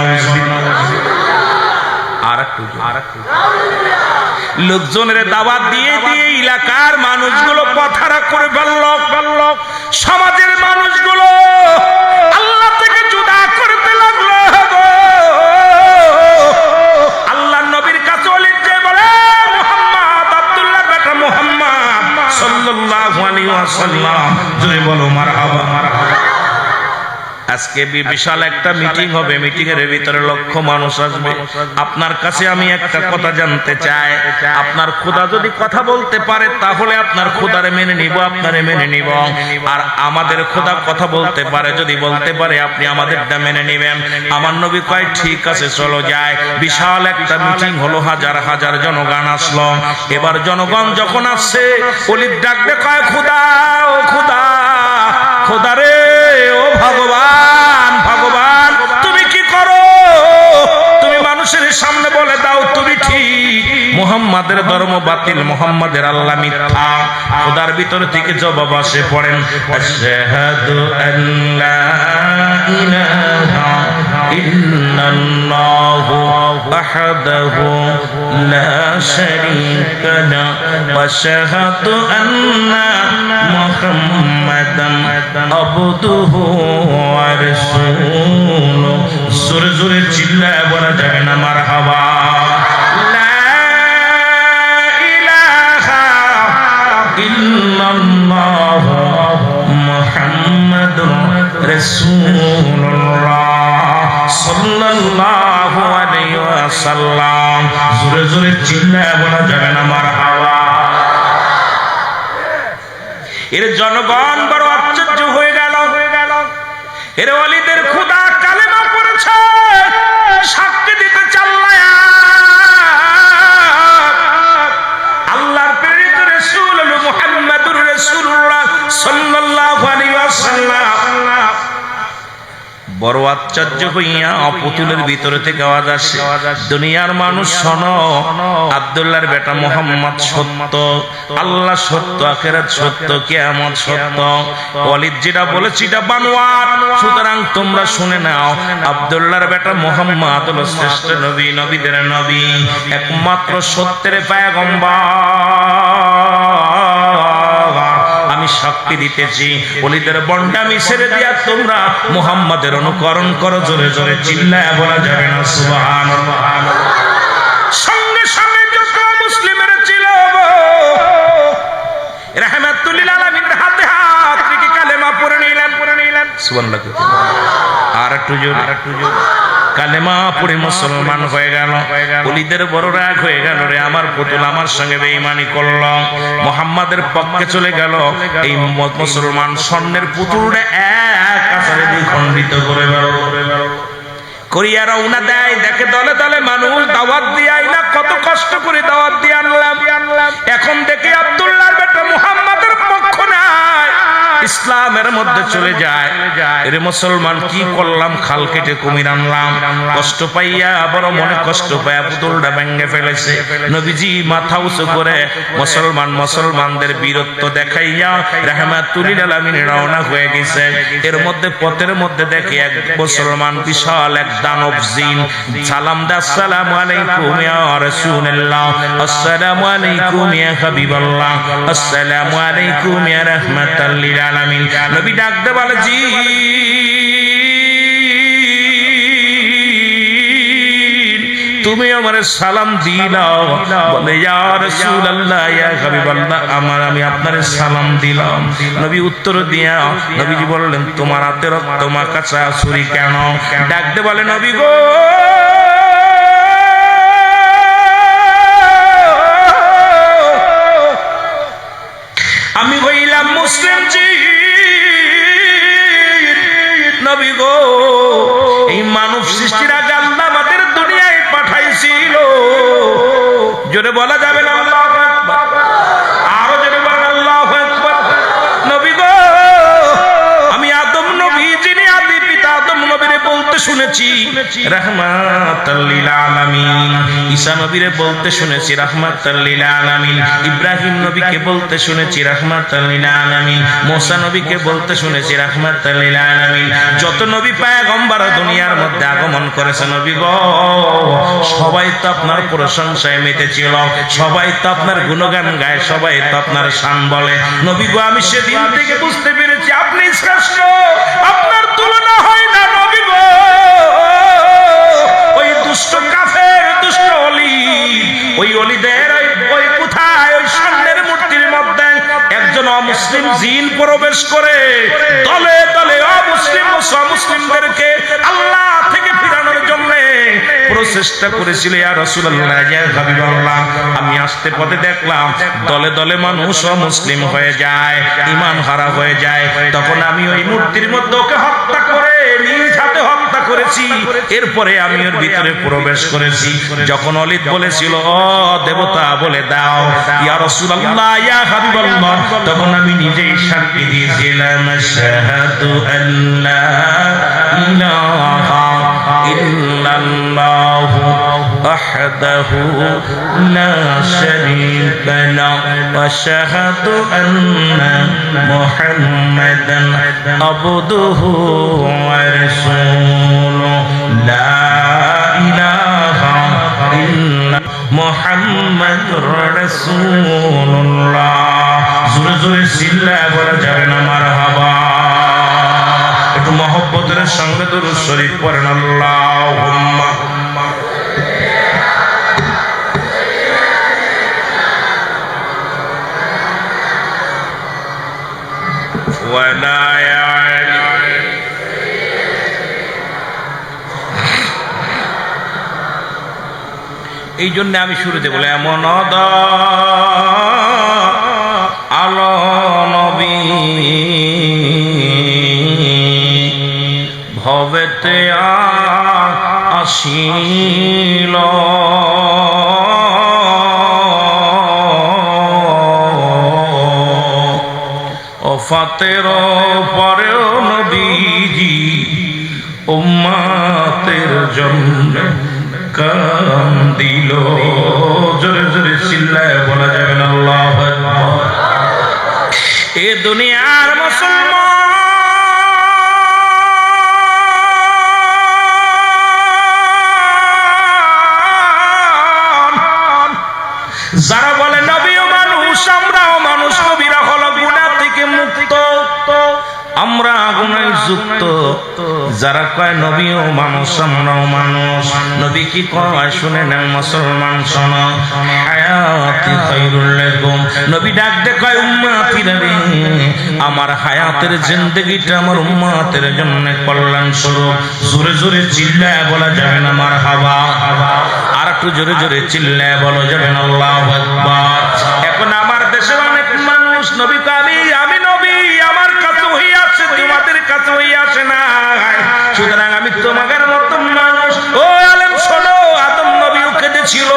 আর একটু। লোকজনের দাওয়াত দিয়ে দিয়ে এলাকার মানুষগুলো পথারা করে ফেলল, সমাজের মানুষগুলো আল্লাহ থেকে জুদা করতে লাগলো। আল্লাহ নবীর কাছে অলিদ যে বলে, মুহাম্মদ, আব্দুল্লাহর বেটা মুহাম্মদ সাল্লাল্লাহু আলাইহি ওয়াসাল্লাম, জোরে বলো মারহাবা। আজকে বিশাল একটা মিটিং হবে, মিটিং এর ভিতরে লক্ষ মানুষ আসবে। আপনার কাছে আমি একটা কথা জানতে চাই, আপনার খোদা যদি কথা বলতে পারে তাহলে আপনার খোদারে মেনে নিব, আপনারে মেনে নিব। আর আমাদের খোদা কথা বলতে পারে, যদি বলতে পারে আপনি আমাদেরটা মেনে নেবেন। আমার নবী কয় ঠিক আছে চলো যাই। বিশাল একটা মিটিং হলো, হাজার হাজার জনগণ আসলো। এবার জনগণ যখন আসছে, অলিদ ডাকতে কয়, খোদা ও খোদা, খোদা রে ও ভগবান, ভগবান মানুষের সামনে বলে দাও তুমি ঠিক, মুহাম্মাদের ধর্ম বাতিল, মুহাম্মাদের আল্লাহ মিথ্যা। খোদার ভিতর থেকে জবাব আসে পড়েন আশহাদু আল্লা ইলাহা ইল্লাল্লাহু ওয়াহদাহু লা শারীকা লাহু ওয়া আশহাদু আন্না মুহাম্মাদান আবদুহু ওয়া রাসূলুহু। জোরে জোরে চিল্লায় বলা যাবে না মারহাবা। লা ইলাহা ইল্লাল্লাহু মুহাম্মাদুর রাসূলুল্লাহ সাল্লাল্লাহু আলাইহি ওয়াসাল্লাম। জোরে জোরে চিল্লায় বলা যাবে না মারহাবা। এর জনগণ বড় আশ্চর্য হয়ে গেল। এর ওয়ালিদের খোদা কালেমা পড়েছে, সাক্ষী দিতে চাল্লায়া আল্লাহর প্রেরিত রাসূল মুহাম্মদুর রাসূলুল্লাহ সাল্লাল্লাহু আলাইহি ওয়াসাল্লাম। বড় আশ্চর্য হইয়া পুতুলের ভিতরে থেকে আওয়াজ আসে, দুনিয়ার মানুষ শোনো, আব্দুল্লাহর বেটা মুহাম্মদ সত্য, আল্লাহ সত্য, আখিরাত সত্য, কিয়ামত সত্য। ওয়ালিদ যেটা বলেছে এটা বানোয়াট, সুতরাং তোমরা শুনে নাও, আব্দুল্লাহর বেটা মুহাম্মদ হলো শ্রেষ্ঠ নবী, নবীদের নবী, একমাত্র সত্যের পয়গম্বর। আমি সাক্ষী দিতেছি, ওলিদের বন্ডামি ছেড়ে দিয়া তোমরা মুহাম্মাদের অনুকরণ করো। জোরে জোরে চিল্লায় বলা যাবে না সুবহানাল্লাহ। সঙ্গে সঙ্গে যত মুসলিমের ছিল রাহমাতুল লিল আলামিনের হাতে হাত রেখে কালেমা পড়ে নিলেন সুবহানাল্লাহ। আর একটু জোরে কালেমা পড়ে মুসলমান হয়ে গেল। ওলিদের বড় রাগ হয়ে গেল, রে আমার পুতুল আমার সঙ্গে বেঈমানি করল, মুহাম্মাদের পক্ষে চলে গেল। এই মুসলমান স্বর্ণের পুতুলটা এক আছাড়ে দ্বিখণ্ডিত করে গেল। করিয়া রওনা দেয়, দেখে দলে দলে মানুষ, দাওয়াত দিয়ে আইলা, কত কষ্ট করে দাওয়াত দিয়ে আনলাম। এখন দেখে আব্দুল্লাহর বেটা মুহাম্মাদের পক্ষ নাই, ইসলামের মধ্যে চলে যায়। এর মুসলমান কি করলাম, খাল কেটে কুমির আনলাম। কষ্ট পাইয়া বড় মনে কষ্ট পাইয়া পুতুলটা ভেঙে ফেলেছে। নবীজি মাথা উঁচু করে মুসলমানদের বীরত্ব দেখাইয়া রাহমাতুল লিল আলামিন রওনা হয়ে গেছে। এর মধ্যে পথের মধ্যে দেখে এক মুসলমান বিশাল এক দানব জিন সালাম দা, আসসালামু আলাইকুম ইয়া রাসূলুল্লাহ, আসসালামু আলাইকুম ইয়া হাবিবাল্লাহ, আসসালামু আলাইকুম ইয়া রাহমাতাল লিল আলামিন। নবী ডাক দে বলে, জি তুমি আমারে সালাম দিলাও? বলে ইয়া রাসূলুল্লাহ ইয়া হাবিবাল্লাহ, আমি আপনারে সালাম দিলাম। নবী উত্তর দিয়া নবীজি বললেন, তোমার হাতে রক্ত মাখা ছুরি কেন? ডাক দে বলে, নবী গো, আমি হইলাম মুসলিম জি, নবী গো, এই মানব সৃষ্টির আগে আল্লাহ আমাদের দুনিয়ায় পাঠাইছিল। জোরে বলা যাবে না আল্লাহু আকবার? আরো জোরে বলেন আল্লাহু আকবার। নবী গো, আমি আদম নবী, যিনি আদি পিতা আদম নবীরে বলতে শুনেছি রাহমাতাল লিল আলামিন, ঈসা নবীরে বলতে শুনেছি রাহমাতাল লিল আলামিন, ইব্রাহিম নবীকে বলতে শুনেছি রাহমাতাল লিল আলামিন, মুসা নবীকে বলতে শুনেছি রাহমাতাল লিল আলামিন। যত নবী পয়গম্বর দুনিয়ার মধ্যে আগমন করেছে নবী গো, সবাই তো আপনার প্রশংসায় মেতেছিল, সবাই তো আপনার গুণগান গায়, সবাই তো আপনার শান বলে। নবী গো, আমি সেদিন থেকে বুঝতে পেরেছি আপনি শ্রেষ্ঠ, আপনার তুলনা হয় না নবী গো। ওই দুষ্ট কাফের, দুষ্ট ওলি, ওই ওলিদের ওই কোথায় ওই স্বর্ণের মূর্তির মধ্যে একজন অমুসলিম জিন প্রবেশ করে দলে দলে অমুসলিমদেরকে আল্লাহ থেকে ফিরানোর জন্য প্রচেষ্টা করেছিল। ইয়া রাসূলুল্লাহ, ইয়া হাবিবাল্লাহ, আমি আসতে পথে দেখলাম দলে দলে মানুষ অমুসলিম হয়ে যায়, ঈমান হারা হয়ে যায়। তখন আমি ওই মূর্তির মধ্যে ওকে হত্যা করে নিজ হাতে হত্যা করেছি। এরপরে আমি ওর ভিতরে প্রবেশ করেছি। যখন ওলীদ বলেছিল ও দেবতা বলে দাও ইয়া রাসূলুল্লাহ, ইয়া হাবিবাল্লাহ, তখন আমি নিজেই সাক্ষী দিয়েছিলাম আশহাদু আল্লা ইলাহা ইল্লাল্লাহু وحده لا شريك له وأشهد أن محمدا عبده ورسوله لا إله إلا محمد رسول الله জোরে জোরে চিল্লায় বলা যাবে না মারহাবা একটু মহব্বতের সঙ্গে দরুদ শরীফ পড়েন আল্লাহুম্মা ওয়ালা এই জন্য আমি শুরুতে বলে এমন আলো নবী ভবেতে আসিল ওফাতের পরেও নবীজি উম্মতের জন্য কান্দিল জোরে জোরে চিল্লায় বলা যাবে না আল্লাহু আকবার এ দুনিয়ার মুসলমান যারা বলে নবীও মানুষ আমরাও মানুষ নবীরা হলো গুনাহ থেকে মুক্ত আমরা গুনাহে যুক্ত যারা কয় নবীও মানুষ আমরাও মানুষ নবী কি কয় শুনে নেন মুসলমান শোনো হায়াতি খায়রুল লাকুম নবী ডাক দে কয় উম্মতিরা রে আমার হায়াতের জিন্দেগিটা আমার উম্মতের জন্য কল্যাণ স্বরূপ জোরে জোরে চিল্লায় বলা যাবে না মারহাবা আর একটু জোরে জোরে চিল্লায় বলা যাবে না আল্লাহু আকবার এখন আমার দেশে অনেক মানুষ নবী কয় আমি নবী আমার কাছে হইয়াছে তোমাদের কাছে হইয়াছে না সুতরাং আমি তোমাদের মতো মানুষ ও আলেম শোনো আদম নবীও কেঁদেছিল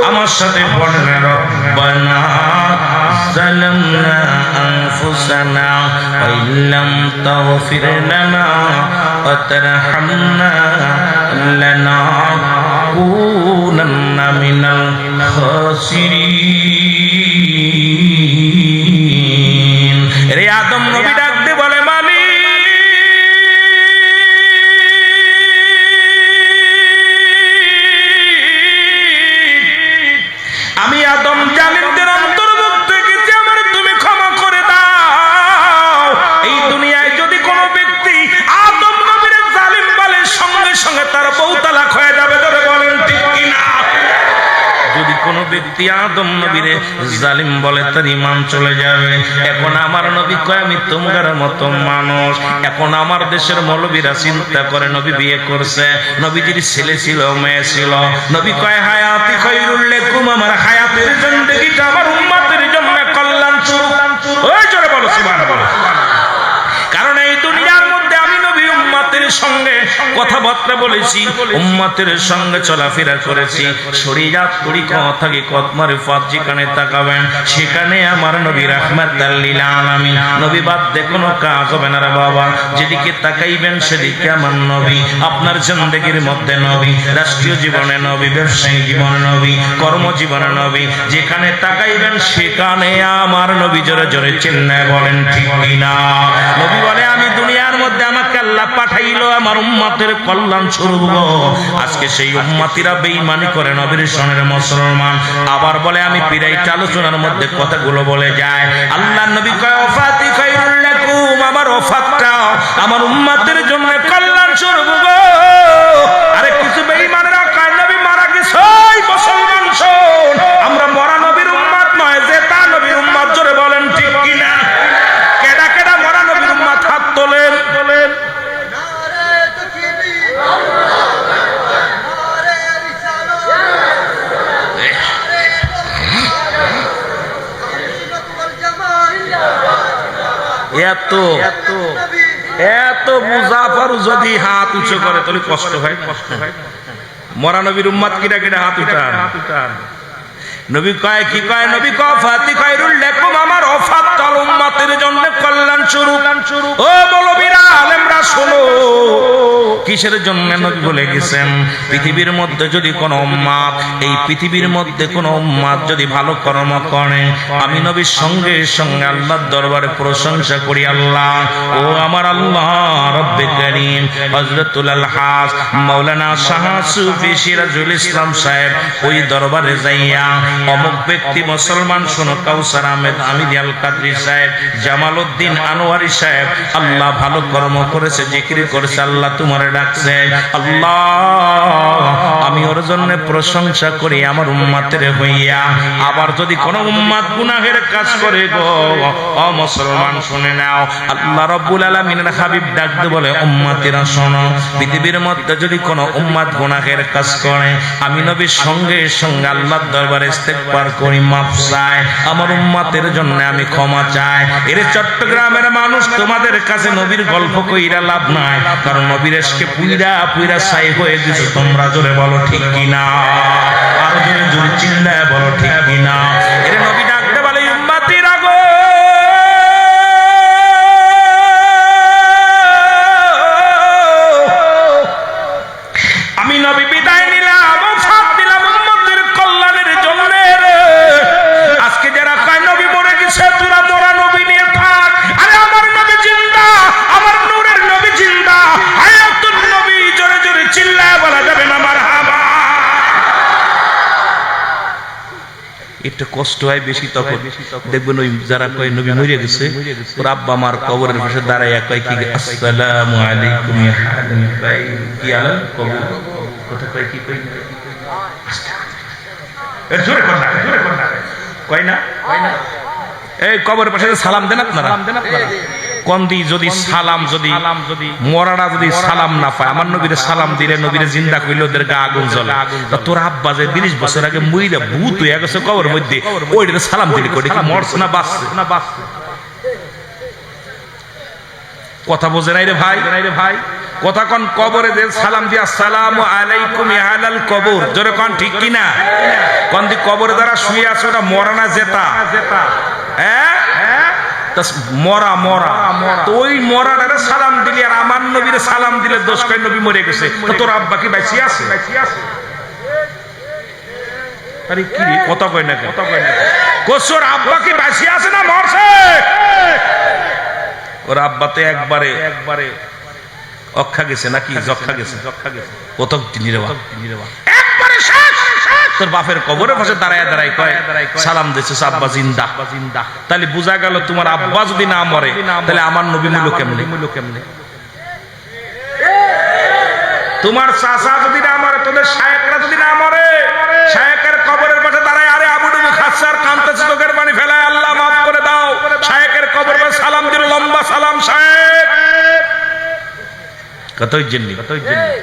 আমার সাথে পড়েন রব্বানা যালামনা আনফুসানা ওয়া ইল্লাম তাগফির লানা ওয়া তারহামনা লানাকুনান্না মিনাল খাসিরিন রে আদম নবী ডাক দে বলে মালিক আমি আদম জালিমদের অন্তর্ভুক্ত গেছি আমার তুমি ক্ষমা করে দাও এই দুনিয়ায় যদি কোনো ব্যক্তি আদম নবীর জালিম বলে সঙ্গে সঙ্গে তার বউ তালাক হয়ে যাবে ধরে বলেন ঠিক কিনা যদি কোনো ব্যক্তি আদম নবীরে জালিম বলে তার ঈমান চলে যাবে এখন আমার নবী কয় আমি তোমার মতো মানুষ এখন আমার দেশের মৌলবীরা চিন্তা করে নবী বিয়ে করছে নবীজির ছেলে ছিল মেয়ে ছিল নবী কয় হায়াতি খায়রুল লাকুম আমার হায়াতের জিন্দেগিটা আমার উম্মতের জন্য কল্যাণ স্বরূপ ওই জোরে বলো সুবহানাল্লাহ কারণ এই দুনিয়ার মধ্যে আমি নবী উম্মতের সঙ্গে কথাবার্তা বলেছি উম্মতের সঙ্গে চলাফেরা করেছি শরীয়ত তরিকা থেকে কদমারে ফাত যেখানে তাকাবেন সেখানে আমার নবী রাহমাতাল লিল আলামিন নবী বাদ দিয়ে কোনো কাজ হবে না রে বাবা যেদিকে তাকাইবেন সেদিকে আমার নবী আপনার জিন্দেগির মধ্যে নবী রাষ্ট্রীয় জীবনে নবী ব্যবসায়িক জীবনে নবী কর্মজীবনে নবী যেখানে তাকাইবেন সেখানে আমার নবী জোরে জোরে চিল্লায় বলেন ঠিক কিনা নবী বলে আমি দুনিয়ার মধ্যে আমাকে আল্লাহ পাঠাইলো আমার উম্মতের কল্যাণ স্বরূপ আজকে সেই উম্মতিরা বেঈমানি করে নবীর সনের মুসলমান আবার বলে আমি পিরাইট আলোচনার মধ্যে কথাগুলো বলে যায় আল্লাহর নবী কয় ওফাতি খায়রুল লাকুম আমার ওফাতটা আমার উম্মতের জন্য কল্যাণ স্বরূপ আরে কিছু বেঈমানেরা কয় নবী মারা গেছে ওই মুসলমান শোন আমরা মরা নবীর উম্মত নয় যে তা নবীর উম্মত জোরে বলেন ঠিক কিনা কেডা কেডা মরা নবীর উম্মত হাত তোলেন এত মুজাফর যদি হাত উঁচু করে তাহলে কষ্ট হয় মরা নবীর উম্মত কিরা কিরা হাত উঠান নবী কয় কি কয় নবী কয় ফাতি খায়রুল লাকুম আমার ওফাত উম্মতের জন্য কল্যাণ স্বরূপ। ও মৌলবীরা, আলেমরা শোনো, কিসের জন্য নবী বলে গেছেন? পৃথিবীর মধ্যে যদি কোনো উম্মত, এই পৃথিবীর মধ্যে কোনো উম্মত যদি ভালো কর্ম করে, আমি নবীর সঙ্গে সঙ্গে আল্লাহর দরবারে প্রশংসা করি। আল্লাহ, ও আমার আল্লাহ রব্বে কারীম, হযরতুল আলহাজ মাওলানা শাহ সুফি সিরাজুল ইসলাম সাহেব ওই দরবারে যাইয়া অমুক ব্যক্তি মুসলমান শোনো, কাউসার আহমেদ আমিদি আল কাদরি সাহেব, জামাল উদ্দিন আনোয়ারি সাহেব, আল্লাহ ভালো কর্ম করেছে, জিকির করেছে, আল্লাহ তোমারে ডাকছে। আল্লাহ, আমি ওর জন্য প্রশংসা করি আমার উম্মতের হইয়া। আবার যদি কোন উম্মত গুনাহের কাজ করে গো, ও মুসলমান শুনে নাও, আল্লাহ রাব্বুল আলামিনের হাবিব ডাকতে বলে, উম্মতেরা শোনো, পৃথিবীর মধ্যে যদি কোন উম্মত গুনাহের কাজ করে, আমি নবীর সঙ্গে সঙ্গে আল্লাহর দরবারে ইস্তেগফার করি, মাফ চাই, আমার উম্মতের জন্য আমি ক্ষমা চাই। এর চট্টগ্রামের মানুষ, তোমাদের কাছে নবীর গল্প কইরা লাভ নাই, কারণ নবীর এসকে পুইরা পুইরা ছাই হয়ে গেছে। তোমরা জোরে বলো ঠিক কিনা, আর জোরে জোরে চিল্লায় বলো ঠিক কিনা। এর নবী ডাকতে বলে, উম্মতিরা গো, আমি নবী বিদায় নিলাম, সাথ দিলাম উম্মতের কল্যাণের জন্য। আজকে যারা কয় নবী মরে গেছে, তোরা মোরা নবী নিয়ে থাক। আরে আমার নবী জিন্দা, আমার নূরের নবী জিন্দা, হায়াতুন নবী, জোরে জোরে চিল্লায় বলা যাবে না মারহাবা। একটু কষ্ট হয় বেশি তখন দেখবেন ওই যারা কয় নবী মরে গেছে, ওর আব্বা আমার কবরের পাশে দাঁড়াইয়া কয় কি, আসসালামু আলাইকুম ইয়া হাবিবাই, কি আলাল কবর, কথা কয় কি কই, জোরে কথা, জোরে কথা কয় না, কয় না। এই কবরের পাশে সালাম দেন আপনারা, কন্দি যদি সালাম, যদি মরারা যদি সালাম না পায়, আমার নবীরে সালাম দিলে, নবীরে জিন্দা কইলে ওদের গা আগুন জ্বলে। তোর আব্বা যে 30 বছর আগে মইরা ভূত হয়ে গেছে কবরের মধ্যে, ওইটারে সালাম দিলি কই, কি মরছে না বাঁচছে? কথা বোঝে নাই রে ভাই, ভাই কথা কোন, কবরে যে সালাম দিয়া আসসালামু আলাইকুম ইয়া আলাল কবর, জোরে কোন ঠিক কিনা? কোন দি কবরে যারা শুয়ে আছে ওটা মরা না জেতা? হ্যাঁ, মরা মরা। তো ওই মরাটারে সালাম দিলি আর আমার নবীরে সালাম দিলে দোষ কয় নবী মরে গেছে, তোর আব্বা কি বাইসি আছে? আরে কি রে, কথা কয় না, কথা কয় না, কোসর আব্বা কি বাইসি আছে না মরছে? ওর আব্বা তো একবারে একবারে অক্ষা গেছে, নাকি যক্ষা গেছে, যক্ষা গেছে, প্রথম নিরেবা একবারে শেষ। তোর বাপের কবরের পাশে দাঁড়ায় দাঁড়ায় কয় সালাম দিয়েছে আব্বা জিন্দা, জিন্দা। তাহলে বোঝা গেল তোমার আব্বা যদি না মরে, তাহলে আমার নবী মূল্য কেমনে, মূল্য কেমনে? তোমার চাচা যদি না মরে, তোদের শায়েকরা যদি না মরে, শায়েকের কবরের পাশে দাঁড়ায়, আরে আবুডুবু খাচ্ছার কান্তাছে, চোখের পানি ফেলায়, আল্লাহ মাফ করে দাও, শায়েকের কবরের পাশে সালাম দিল, লম্বা সালাম, শায়েক কতই জেননি।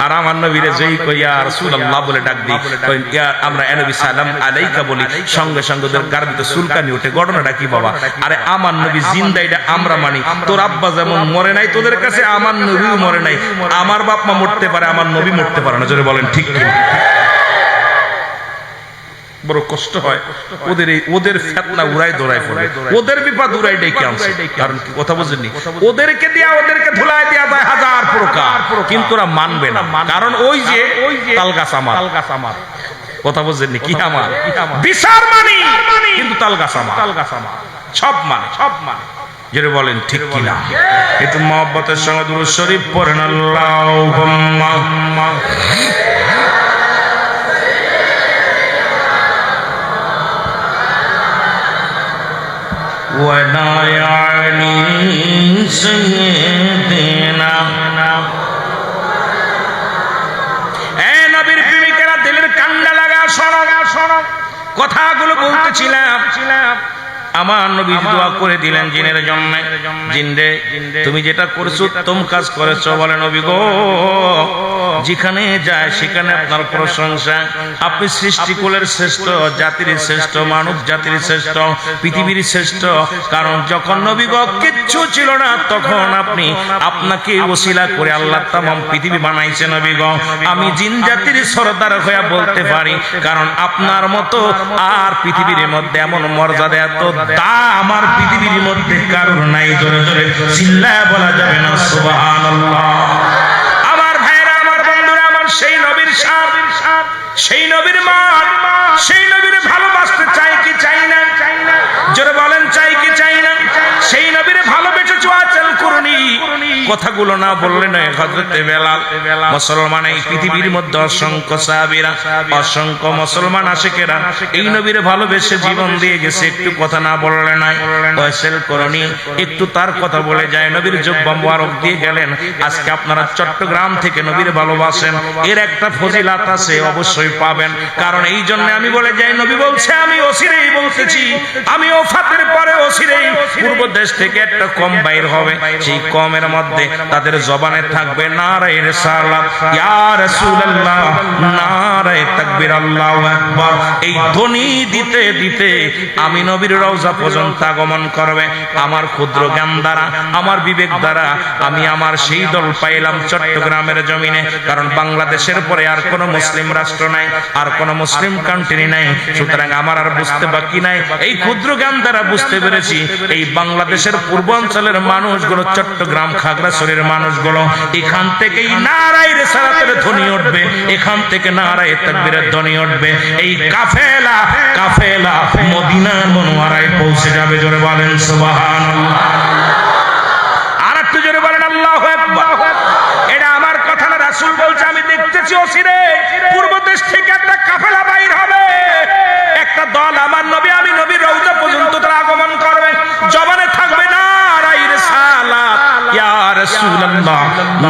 আর আমার নবীরে যেই কই ইয়া রাসূলুল্লাহ বলে ডাক দিই, কই ইয়া আমরা এ নবী সালাম আলাইকা বলি, সঙ্গে সঙ্গে ওদের গার ভিতর চুলকানি ওঠে। ঘটনাটা কি বাবা? আরে আমার নবী জিন্দা, এটা আমরা মানি। তোর আব্বা যেমন মরে নাই তোদের কাছে, আমার নবীও মরে নাই। আমার বাপ মা মরতে পারে, আমার নবী মরতে পারে না, জোরে বলেন ঠিক কি? বড় কষ্ট হয় ওদের, ওদের ফিতনা উড়াই দৌড়াই পড়ে, ওদের বিপদ উড়াই ডেকে আনছে। কারণ কি কথা বুঝেননি? ওদেরকে দিয়া, ওদেরকে ধুলাই দেয়া যায় হাজার প্রকার, কিন্তু ওরা মানবে না। কারণ ওই যে তালগাছ আমার, তালগাছ আমার, কথা বুঝেননি? কি আমার বিচার মানি, কিন্তু তালগাছ আমার, তালগাছ আমার, সব মানে, সব মানে, যেটা বলেন ঠিক কিনা? একটু মহব্বতের সঙ্গে দুরূদ শরীফ পড়েন, আল্লাহুম্মা ওয়াদায়ানি সাইয়্যিদিনা। এ নবীর প্রেমিকেরা, দিলের কান্ডা লাগা শোনো, শোনো কথাগুলো বলতেছিলাম। আমার নবী দোয়া করে দিলেন জিনের জন্য, জিনরে তুমি যেটা করেছো উত্তম কাজ করেছো। বলে নবী গো, যেখানে যায় সেখানে আপনার প্রশংসা। আপনি সৃষ্টিকুলের শ্রেষ্ঠ, জাতির শ্রেষ্ঠ, মানব জাতির শ্রেষ্ঠ, পৃথিবীর শ্রেষ্ঠ। কারণ যখন নবী গো কিচ্ছু ছিল না, তখন আপনি আপনাকে ওসিলা করে আল্লাহ তামাম পৃথিবী বানাইছে। নবী গো, আমি জিন জাতির সরদার হয়ে বলতে পারি, কারণ আপনার মতো আর পৃথিবীর মধ্যে এমন মর্যাদা, এত তা আমার পৃথিবীর মধ্যে কারোর নাই। জোরে জোরে চিল্লায় বলা যাবে না সুবহানাল্লাহ। আমার ভাইরা, আমার বন্ধুরা, আমার সেই নবীর শান, সেই নবীর মান, সেই নবীর ভালোবাসতে চাই কি চাই না? জোরে বলেন চাই কি চাই না? সেই নবীর ভালোবেসে চোয়াচাল করুনি। কথাগুলো না বললে নয়। হযরতে বেলাল, মুসলমান এই পৃথিবীর মধ্যে অসংখ্য সাহাবীরা, অসংখ্য মুসলমান আশিকেরা এই নবীর ভালোবেসে জীবন দিয়ে গেছে। একটু কথা না বললে নয়। ওয়াসেল করুনি একটু তার কথা বলে যায়। নবীর জুব্বা মুবারক দিয়ে গেলেন। আজকে আপনারা চট্টগ্রাম থেকে নবীর ভালোবাসেন, এর একটা ফজিলাত আছে, অবশ্যই পাবেন। কারণ এই জন্য আমি বলে যাই, নবী বলছে আমি অচিরেই বলতেছি, আমি ওফাতের পরে অচিরেই পূর্ব দেশ থেকে একটা কম বাইর হবে। সেই কমের মধ্যে তাদের জবানে থাকবে নারায়ে রিসালাত, ইয়া রাসূলুল্লাহ, নারায়ে তাকবীর, আল্লাহু আকবার। এই ধ্বনি দিতে দিতে আমি নবীর রওজা পর্যন্ত আগমন করবে। আমার ক্ষুদ্র জ্ঞান দ্বারা, আমার বিবেক দ্বারা আমি আমার সেই দল পাইলাম চট্টগ্রামের জমিনে। কারণ বাংলাদেশের পরে আর কোনো মুসলিম রাষ্ট্র নাই, আর কোনো মুসলিম কান্ট্রি নাই। সুতরাং আমার আর বুঝতে বাকি নাই। এই ক্ষুদ্র জ্ঞান দ্বারা বুঝতে পেরেছি এই বাংলাদেশের পূর্বাঞ্চলের মানুষগুলো, চট্টগ্রাম খাগড়াছড়ির মানুষগুলো, এখান থেকেই নারায়ে রিসালাতের ধ্বনি উঠবে, এখান থেকে নারায়ে তাকবীরের ধ্বনি উঠবে। এই কাফেলা কাফেলা মদিনা মুনওয়ারায় পৌঁছে যাবে। জোরে বলেন সুবহানাল্লাহ। আর একটু জোরে বলেন আল্লাহু আকবার। এটা আমার কথা না, রাসূল বলছে আমি দেখতেছি অচিরে পূর্ব দেশ থেকে একটা কাফেলা বাইর হবে, একটা দল আমার নবী, আমি নবীর রওজা পর্যন্ত তারা আগমন করবে। জবানে থাকবে নারায়ে রিসালাত, ইয়া রাসূলুল্লাহ,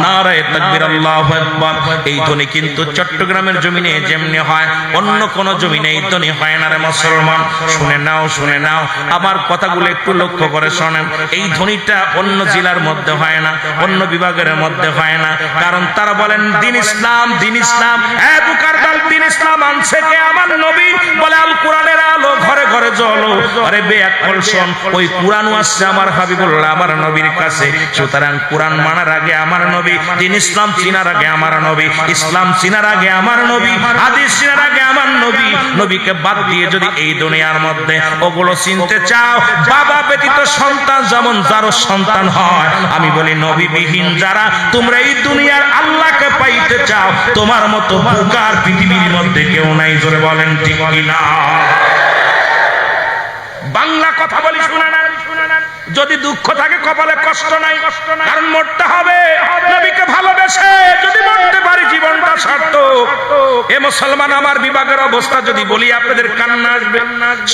নারায়ে তাকবীর, আল্লাহু আকবার। এই ধ্বনি কিন্তু চট্টগ্রামের জমিনে যেমনি হয়, অন্য কোন জমিনে এই ধ্বনি হয় না রে মুসলমান। শুনে নাও, শুনে নাও, আমার কথাগুলো একটু লক্ষ্য করে শোনেন। এই ধ্বনিটা অন্য জেলার মধ্যে হয় না, অন্য বিভাগের মধ্যে হয় না। কারণ তারা বলেন দিন ইসলাম, দিন ইসলাম। বুকার দল দিন ইসলাম আনছে কে? আমার নবী। বলে আল কোরআনের আলো ঘরে ঘরে জ্বলো। আরে বেয়াক্কল শোন, ওই কোরআন আসছে আমার হাবিবুল্লাহ, আমার নবীর কাছে। সুতরাং কোরআন মানার আগে আমার নবী, দিন ইসলাম চিনার আগে আমার নবী, ইসলাম চিনার আগে আমার নবী, হাদিস চিনার আগে আমার নবী। নবীকে বাদ দিয়ে যদি এই দুনিয়ার মধ্যে ওগুলো চিনতে চাও, বাবা ব্যতীত সন্তান যেমন যারও সন্তান হয়, আমি বলি নবীবিহীন যারা তোমরা এই দুনিয়ার আল্লাহকে পাইতে চাও, তোমার মতো বুকার পৃথিবীর মধ্যে কেউ নাই। জোরে বলেন ঠিক কিনা? বাংলা কথা বলি, শুনে না। যদি দুঃখ থাকে কপালে কষ্ট নাই, কারণ মরতে হবে নবীকে ভালোবেসে। যদি মরতে পারি জীবনটা সার্থক। এ মুসলমান, আমার বিভাগের অবস্থা যদি বলি আপনাদের কান্না আসবে।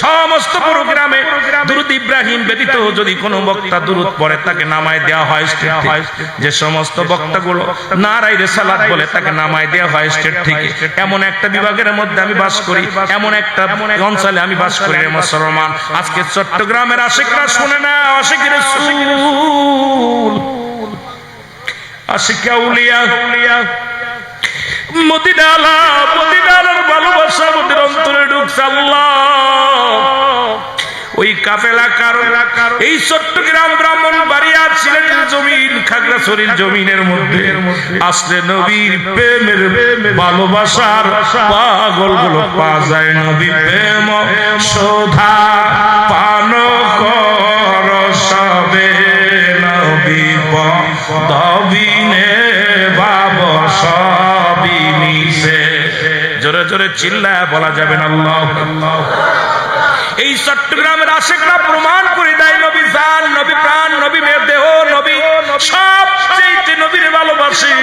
সমস্ত প্রোগ্রামে দুরূদ ইব্রাহিম ব্যতীত যদি কোনো বক্তা দুরূদ পড়ে তাকে নামায় দেওয়া হয় স্টেট থেকে। যে সমস্ত বক্তাগুলো নারায়ে রিসালাত বলে তাকে নামায় দেওয়া হয় স্টেট থেকে। এমন একটা বিভাগের মধ্যে আমি বাস করি, এমন একটা অঞ্চলে আমি বাস করি রে মুসলমান। আজকে চট্টগ্রামের আশিকরা শুনে না, আশিক রাসূল, আশিক আউলিয়া, মদিনার ভালোবাসা আমাদের অন্তরে ঢুকছে। আল্লাহ, ওই কাফেলা কারণ এই চট্টগ্রাম, ব্রাহ্মণবাড়িয়া, সিলেটের জমিন, খাগড়াছড়ির জমিনের মধ্যে আসলে নবীর প্রেমের ভালোবাসার পাগলগুলো পাওয়া যায়। নবী প্রেম শোধা পান কর সবে, নবী পদবিনে ভাব সবই মিশে। জোরে জোরে চিল্লায় বলা যাবে না আল্লাহু আকবার। এই চট্টগ্রামের আশিকরা প্রমাণ করে দেয় নবী জান, নবী প্রাণ, নবী মেয়ের দেহ, নবী সবচেয়ে নবীর ভালোবাসি।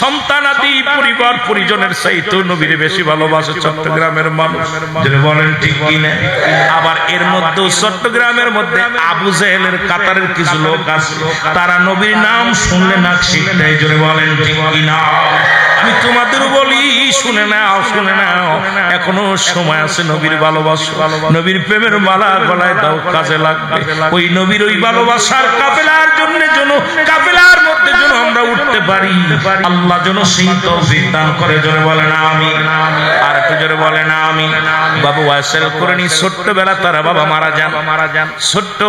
সন্তান আদি পরিবার পরিজনের চাইতে নবীর বেশি ভালোবাসে চট্টগ্রামের মানুষ। যদি বলেন ঠিক কিনা? আবার এর মধ্যে চট্টগ্রামের মধ্যে আবু জেহেলের কাতারের কিছু লোক আছে, তারা নবীর নাম শুনলে নাক শিখতে। যদি বলেন ঠিক কিনা? আমি তোমাদের বলি, শুনে নাও, শুনে নাও, এখনো সময় আছে। নবীর ভালোবাসা, নবীর প্রেমের মালা গলায় দাও, কাজে লাগবে। ওই নবীর ওই ভালোবাসার কাফেলার জন্য কাফেলার মধ্যে যেন আমরা উঠতে পারি। আল্লাহ যেন সেই তৌফিক দান করে। জোরে বলেন আমিন। আর একটু জোরে বলেন আমিন। বাবু ওয়াসেল কুরনি ছোট্টবেলা তারা বাবা মারা যান। ছোট্ট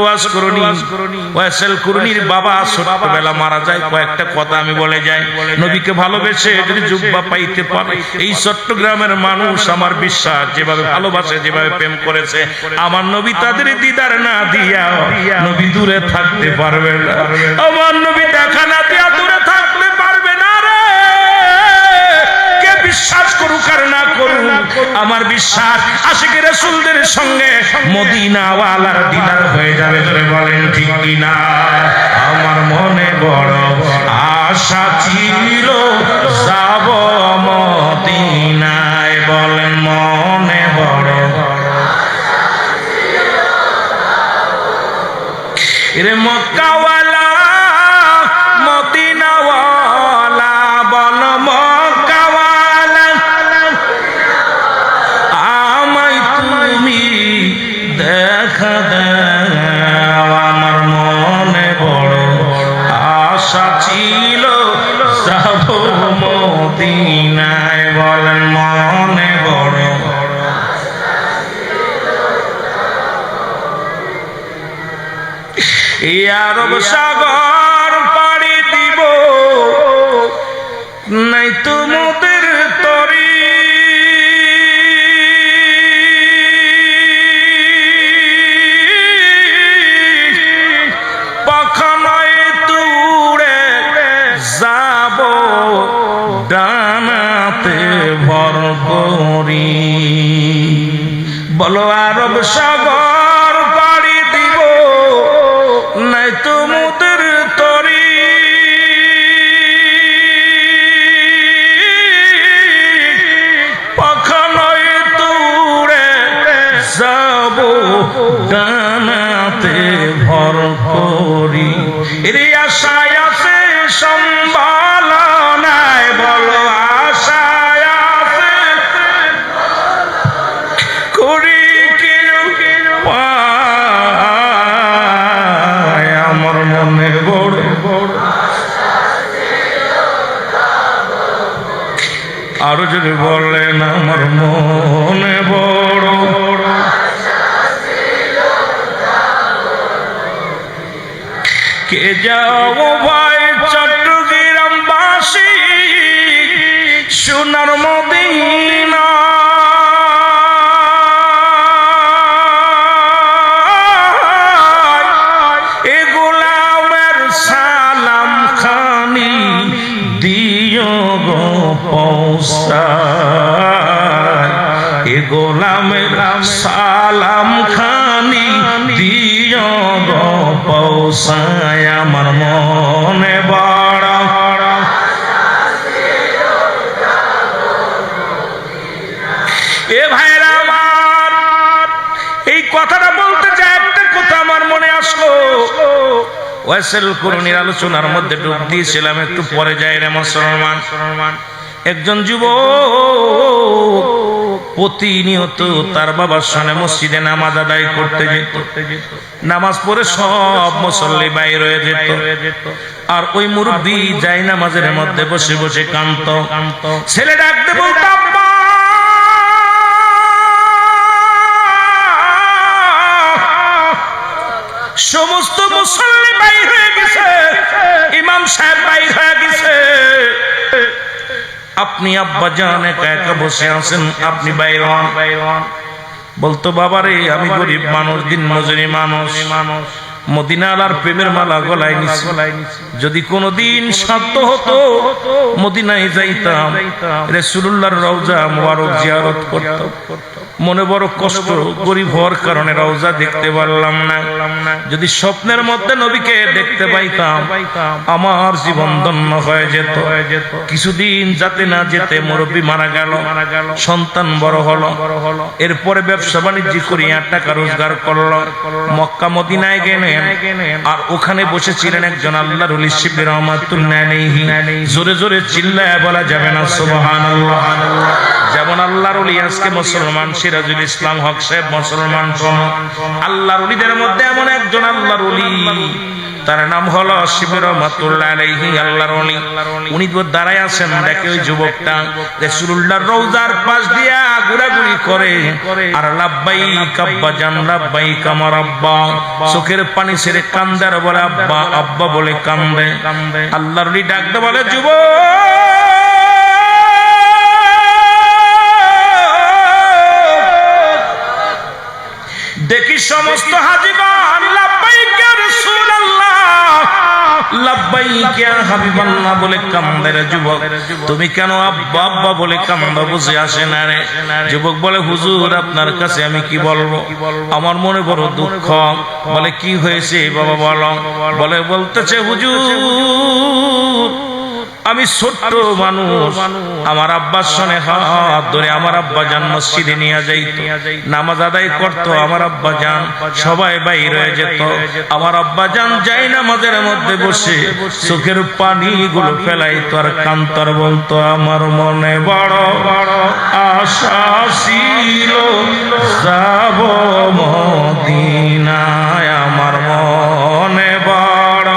ওয়াসেল কুরনির বাবা ছোট্টবেলা মারা যায়। কয়েকটা কথা আমি বলে যাই। নবীকে ভালোবেসে যদি জুব্বা পাইতে পারে। এই চট্টগ্রামের মানুষ আমার বিশ্বাস যেভাবে ভালোবাসে, যেভাবে প্রেম করেছে, আমার নবী তাদের দিদার না দিয়া নবী দূরে থাকতে পারবে না। আমার নবী দেখা না দিয়া দূরে থাকতে পারবে না রে। কে বিশ্বাস করুক আর না করুক, আমার বিশ্বাস আশিকে রাসূলদের সঙ্গে মদিনাওয়ালার দিদার হয়ে যাবে। বলেন ঠিক কিনা? আমার মনে বড় আশা ছিল যাব মদিনায়। বলেন মনে বড় রে মক্কাওয়ালা মদিনাওয়ালা, বল মক্কাওয়ালা আমায় তুমি দেখা দাও। আমার মনে বড় আশা ছিল যাব মদিনায়। বলেন মনে বড় এই আরব সাগর পাড়ি দিব নাই তোমাদের তরি। পাখানায় তুড়ে যাব ডানাতে ভর করি। বলো আরব সাগর পাড়ি দিব নাই তোমাদের তরি। পাখানায় তুড়ে যাব ডানাতে ভর করি। এরে আশায় আছে সম্বল নাই। বলো আশায় আছে করি পায়। আমার মনে বড় আরো যদি বলেন আমার মনে বড় কে যাও ভাই চট্টগ্রামবাসী সোনার মদিনা। এ গোলামের সালাম খানি দিও গো পৌঁছায়। এ গোলামের সালাম খানি দিও গো পৌঁছায়। আমার মনে বড় এ ভাইরা আমার, এই কথাটা বলতে চাই। একটা কথা আমার মনে আসলো, ওয়াসিল করুণীর আলোচনার মধ্যে ডুব দিয়েছিলাম, একটু পরে যাই রে মুসলমান। একজন যুবক প্রতিনিয়ত তার বাবার সামনে মসজিদে নামাজ আদায় করতে যেত। নামাজ পড়ে সব মুসল্লি বাইর হয়ে যেত, আর ওই মুরব্বী যাই নামাজের মধ্যে বসে বসে কাঁদত। ছেলে ডাকতে বলতো আব্বা। সমস্ত মুসল্লি বাইর হয়ে গেছে, ইমাম সাহেব বাইর হয়ে গেছে, আপনি আব্বা জান একা একা বসে আছেন, আপনি বাইর হন। বলতো বাবারে আমি গরিব মানুষ, দিন মজুরি মানুষ, মদিনার প্রেমের মালা গলায় নিছি। যদি কোনদিন সাধ্য হতো মদিনায় যাইতাম, রাসূলুল্লাহর রওজা মুবারক জিয়ারত করতাম। মনে বড় কষ্ট, গরিব হওয়ার কারণে রওজা দেখতে পারলাম না। যদি স্বপ্নের মধ্যে নবীকে দেখতে পাইতাম আমার জীবন ধন্য হয়ে যেত। কিছুদিন যেতে না যেতে মুরব্বী মারা গেল, সন্তান বড় হলো, এরপরে ব্যবসা বাণিজ্য করিয়া টাকা রোজগার করলো, মক্কা মদিনায় গেলেন। আর ওখানে বসেছিলেন একজন আল্লাহর ওলি শিবলি রহমাতুল্লাহ আলাইহি। জোরে জোরে চিল্লায়া বলা যাবে না সুবহানাল্লাহ। যেমন আল্লাহর ওলি আজকে মুসলমান সিরাজুল ইসলাম হক সাহেব মুসলমান। আল্লাহর ওলিদের মধ্যে এমন একজন আল্লাহর ওলি, তার নাম হলো শিবলি রহমাতুল্লাহ আলাইহি আল্লাহর ওলি। উনি দাঁড়ায় আছেন, দেখে ওই যুবকটা রাসূলুল্লাহর রওজার পাশ দিয়া ঘোরাঘুরি করে আর লাব্বাইক আব্বা জান, লাব্বাইক আমার আব্বা, চোখের পানি ছেড়ে কান্দে আর বলে আব্বা আব্বা বলে কান্দে। আল্লাহর ওলি ডাকতে বলে যুবক দেখি সমস্ত হাজীগণ লাব্বাইক ইয়া রাসূলুল্লাহ, লাব্বাইক ইয়া হাবিবাল্লাহ বলে কান্দে রে যুবক। তুমি কেন আব্বা আব্বা বলে কান্দো, বুঝে আসে না রে? যুবক বলে হুজুর আপনার কাছে আমি কি বলবো, আমার মনে বড় দুঃখ। বলে কি হয়েছে বাবা বলো। বলে বলতেছে হুজুর আমি ছোট্ট মানুষ, আমার আব্বার সনে হাত ধরে আমার আব্বা জান মসজিদে নিয়ে যাইতো, নামাজ আদায় করতো। আমার আব্বা জান সবাই বাইর হয়ে যেত, আমার আব্বা জান যাই নামাজের মধ্যে বসে চোখের পানি গুলো ফেলাইতো আর কান্তর বলতো আমার মনে বড় আশা ছিল যাব মদিনায়, আমার মনে বড়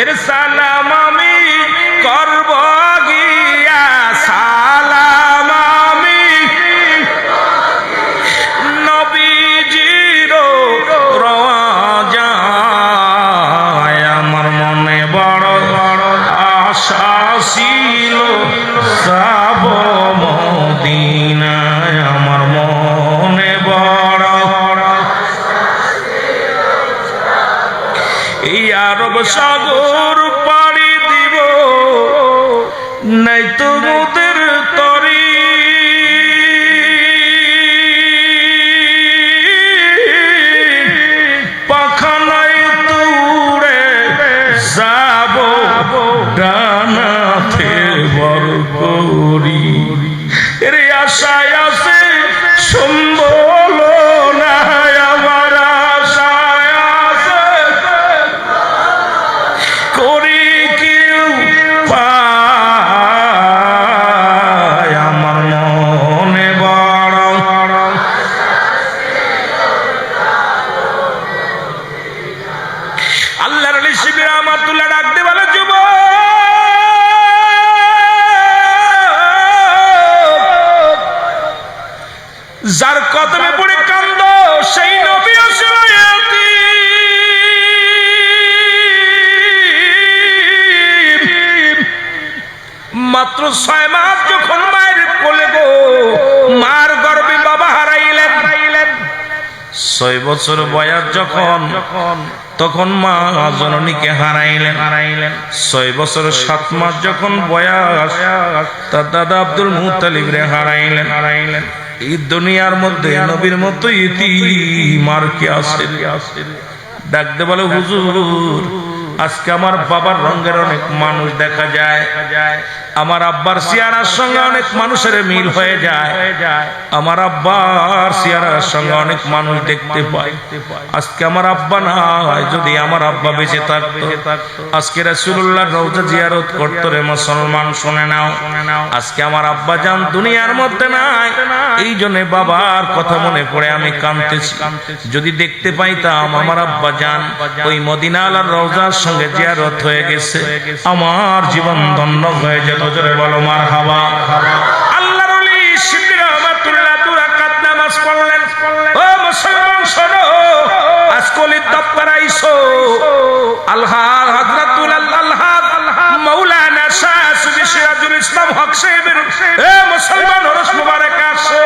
এর সালাম আমি করব গিয়া, সালাম আমি নবীজির রওজায়, আমার মনে বড় আশা ছিল যাব মদিনায়, আমার মনে বড় এই আরব সাগর পাড়ি দিব, নাই তো মোদের তরি, পাখা নাই তুড়ে যাব ডানাতে বর করি, এর আশায় আছে সম্বল না, আমার আশায় আছে করি কেউ পায়, আমার মনে বড় আল্লাহর ওলি শিবির রহমাতুল্লাহ ডাক দিয়ে বলে যুবক যার কদমে পড়ে কান্দ সেই নবী আসলে মাত্র 6 মাস যখন মায়ের কোলে গো মার গর্ভে বাবা হারাইলেন, 6 বছর বয়স যখন তখন মা জননীকে হারাইলেন, 6 বছর 7 মাস যখন বয়স তার দাদা আব্দুল মুত্তালিব রে হারাইলেন। এই দুনিয়ার মধ্যে নবীর মতো ইতিম আর কি আছে? ডাকতে বলে হুজুর আজকে আমার বাবার রঙের অনেক মানুষ দেখা যায়, আমার আব্বার চেহারার সঙ্গে অনেক মানুষের মিল হয়ে যায়, আমার আব্বার চেহারার সঙ্গে অনেক মানুষ দেখতে পাই। আজকে আমার আব্বা নাই, যদি আমার আব্বা বেঁচে থাকতো আজকে রাসূলুল্লাহর রওজা জিয়ারত করতো রে মুসলমান। শুনে নাও, আজকে আমার আব্বা জান দুনিয়ার মধ্যে নাই, এই জন্য বাবার কথা মনে পড়ে আমি কাঁদতেছি। যদি দেখতে পাইতাম আমার আব্বা জান ওই মদিনা আলার রওজার সঙ্গে জিয়ারত হয়ে গেছে, আমার জীবন ধন্য হয়ে যেত। জোরে বলো মারহাবা। আল্লাহর ওলি শিবির রহমাতুল্লাহ 2 রাকাত নামাজ পড়লেন। ও মুসলমান শোনো, আজকলির দপ্তর আইসো আল্লাহ হযরতুল আল্লাহ মাওলানা শাহ সুফি সিরাজুল ইসলাম হক সাহেবের এ মুসলমান ওরস মুবারক আসো।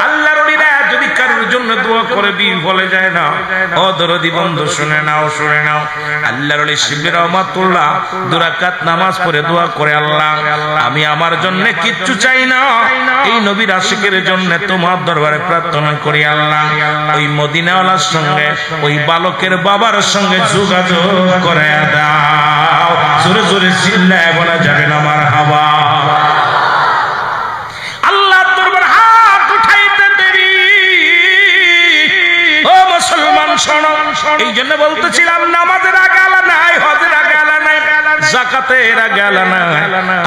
আল্লাহর ওলিরা যদি কারোর জন্য দোয়া করে বিফলে যায় না, ও দরদি বন্ধু শুনে নাও, শুনে নাও। আল্লাহর ওলি শিবির রহমাতুল্লাহ 2 রাকাত নামাজ পড়ে দোয়া করে, আল্লাহ আমি আমার জন্য কিচ্ছু চাই না, এই নবীর আশিকের জন্য তোমার দরবারে প্রার্থনা করি আল্লাহ ওই মদিনাওয়ালার সঙ্গে ওই বালকের বাবার সঙ্গে যোগাযোগ করে দাও। জোরে জোরে চিল্লায় বলা যাবে না মারহাবা। আল্লাহর দরবারে হাত উঠাইতে দেরি। ও মুসলমান শোনো, এই জন্য বলতেছিলাম নামাজের আগে আলা নাই, হজের আগে আলা নাই, যাকাতের আগে আলা নাই।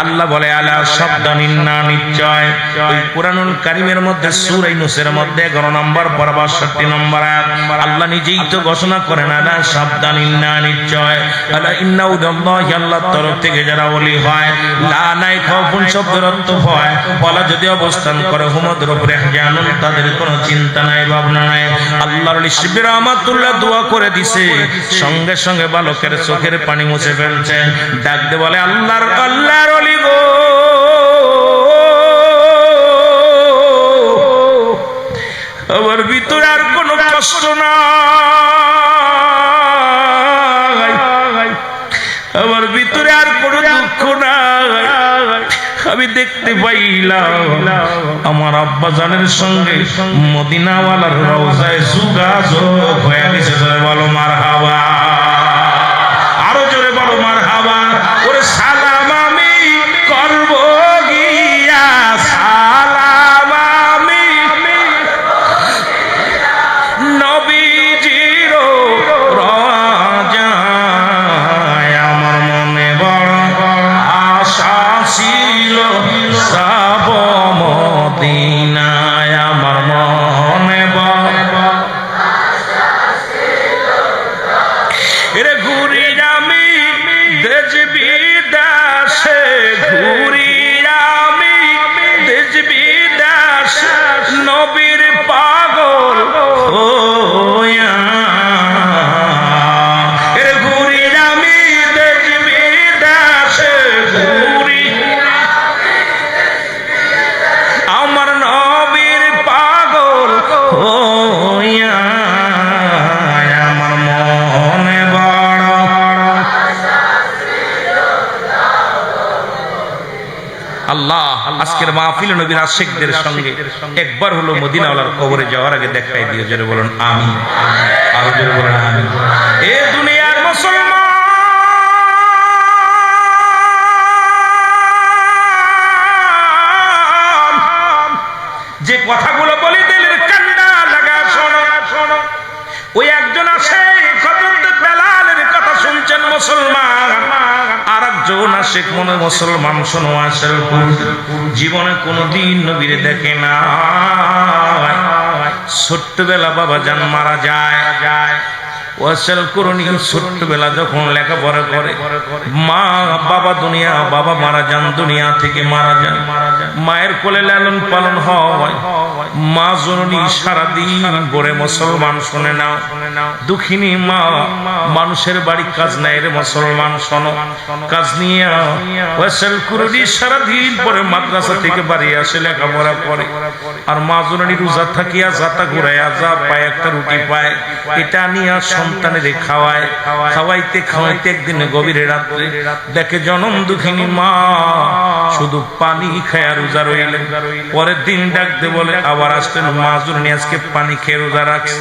আল্লাহ বলে আলা সাবধানিন না, নিশ্চয় ওই কুরআনুল কারীমের মধ্যে সূরা ইউনূসের মধ্যে 11 নম্বর পড়া 62 নম্বর আয়াত আল্লাহ নিজেই তো ঘোষণা করেন আলা সাবধানিন না, নিশ্চয় আলা ইন্নাহু লিল্লাহি, আল্লাহর তরফ থেকে যারা ওলি হয়, লা নাই খাউফুন শব্দের অর্থ হয় বলা যদি অবস্থান করে হুমদের উপরে জানুন, তাদের কোনো চিন্তা নাই ভাবনা নাই। আল্লাহর ওলি শিবির রহমাতুল্লাহ দোয়া করে দিছে, সঙ্গে সঙ্গে বালকের চোখের পানি মুছে ফেলছে। ডাক দে বলে আল্লাহর ওলি গো আমার ভিতরে আর কোনো কষ্ট নাই, আমার ভিতরে আর কোনো দুঃখ নাই। আমি দেখতে পাইলাম আমার আব্বা জানের সঙ্গে মদিনাওয়ালার রওজায় যোগাযোগ হয়ে গেছে। বলো মারহাবা, আরো জোরে বলো মারহাবা। ওরে সালাম আমি করব গিয়া, সালাম আমি নবীজির রওজায়। আমার মনে বড় আশা ছিল যাব মদিনায়, আমার মনে বড় এরে ঘুরি আমি দেশ বিদেশে, ঘুরি আমি দেশ বিদেশে নবীর পাগল হইয়া। এরে ঘুরি আমি দেশ বিদেশে, ঘুরি আমার নবীর পাগল হইয়া। আমার মনে বড় আল্লাহ আজকের মাহফিলে নবীর আশিকদের সঙ্গে একবার হলো মদিনাওয়ালার কবরে যাওয়ার আগে দেখাই দিও। জোরে বলুন আমিন, আরো জোরে বলুন আমিন। এ দুনিয়ার মুসলমান, যে কথাগুলো বলি দিলের কান্না লাগা শোনো, শোনো। ওই একজন আছে হযরত বেলালের কথা শুনছেন মুসলমান, আর একজন আশিক মনে মুসলমান শোনো আসল জীবনে কোনোদিন নবীরে দেখে না। ছোট্টবেলা বাবা জান মারা যায়, ওয়াসাল করুনি। ছোট্টবেলা যখন লেখাপড়া করে মা বাবা দুনিয়া, বাবা মারা যান, দুনিয়া থেকে মারা যান। মায়ের কোলে লালন পালন হয়, মা জননী সারাদিন ভরে মুসলমান শুনে নাও। দুঃখিনী মা, মানুষের বাড়ি কাজ নাই রে মুসলমান শোনো, কাজ নিয়ে ওয়াসাল করুনি সারাদিন পরে মাদ্রাসা থেকে বাড়ি আসে, লেখাপড়া করে। আর মা জননী রোজা থাকিয়া যাতা ঘুরাইয়া যা পায় একটা রুটি পায়, এটা নিয়ে সন্তানের খাওয়ায়। খাওয়াইতে খাওয়াইতে একদিন গভীরে রাত্রে দেখে জনম দুঃখিনী মা শুধু পানি খায়া রোজা রইলেন। পরের দিন ডাকতে বলে আবার আসলেন, মা জননী আজকে পানি খেয়ে রোজা রাখছে।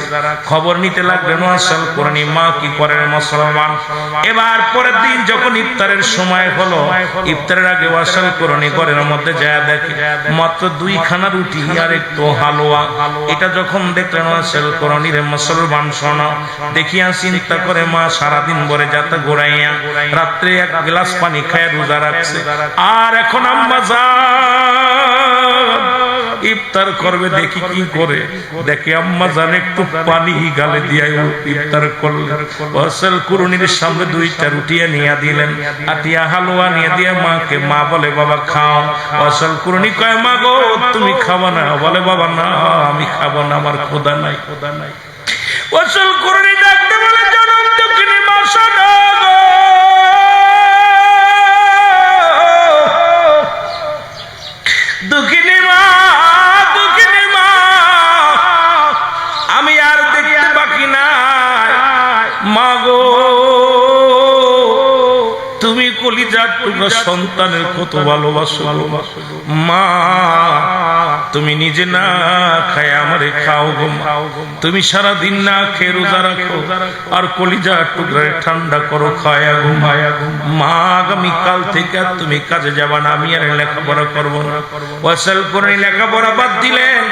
খবর নিতে লাগলেন ওয়াসাল করুনি মা কি করেন মুসলমান। এবার পরের দিন যখন ইফতারের সময় হলো, ইফতারের আগে ওয়াসাল করুনি ঘরের মধ্যে যায় দেখে মাত্র 2 খানা রুটি আর একটু হালুয়া। এটা যখন দেখলেন ওয়াসাল করুনি রে মুসলমান শোনো, দেখিয়া চিন্তা করে মা সারাদিন ভরে যাতে ঘোরাইয়া রাত্রে 1 গ্লাস পানি খায় রোজা রাখছে। আর এখন আম্মা জান ইফতার করবে, দেখি কি করে। দেখে আম্মা জান একটু পানি গালে দিয়া ইফতার করলেন। ওয়াসাল কুরুনির সামনে 2টা রুটি নিয়ে দিলেন, আটিয়া হালুয়া নিয়ে দিয়ে মাকে। মা বলে বাবা খাও। ওয়াসাল কুরুনি কয় মা গো তুমি খাবা না? বলে বাবা না আমি খাবো না, আমার ক্ষুধা নাই, ক্ষুধা নাই। ওয়াসাল কুরুনি ডাকতে বলে জনম দুঃখিনী মা শোনো গো, দুঃখিনী মা, দুঃখিনী মা, আমি আর দেখতে বাকি নাই। মা গো তুমি কলিজার টুকরা সন্তানের কত ভালোবাসো মা, তুমি নিজে না খায় আমারে খাও গো। তুমি সারা দিন না খেয়ে রোজা রাখো আর কলিজার টুকরা ঠান্ডা করো খায়া গো। মা আগামী কাল থেকে তুমি কাজে যাবা না, আমি আর লেখাপড়া করবো না। ওয়াসাল করে লেখাপড়া বাদ দিলেন,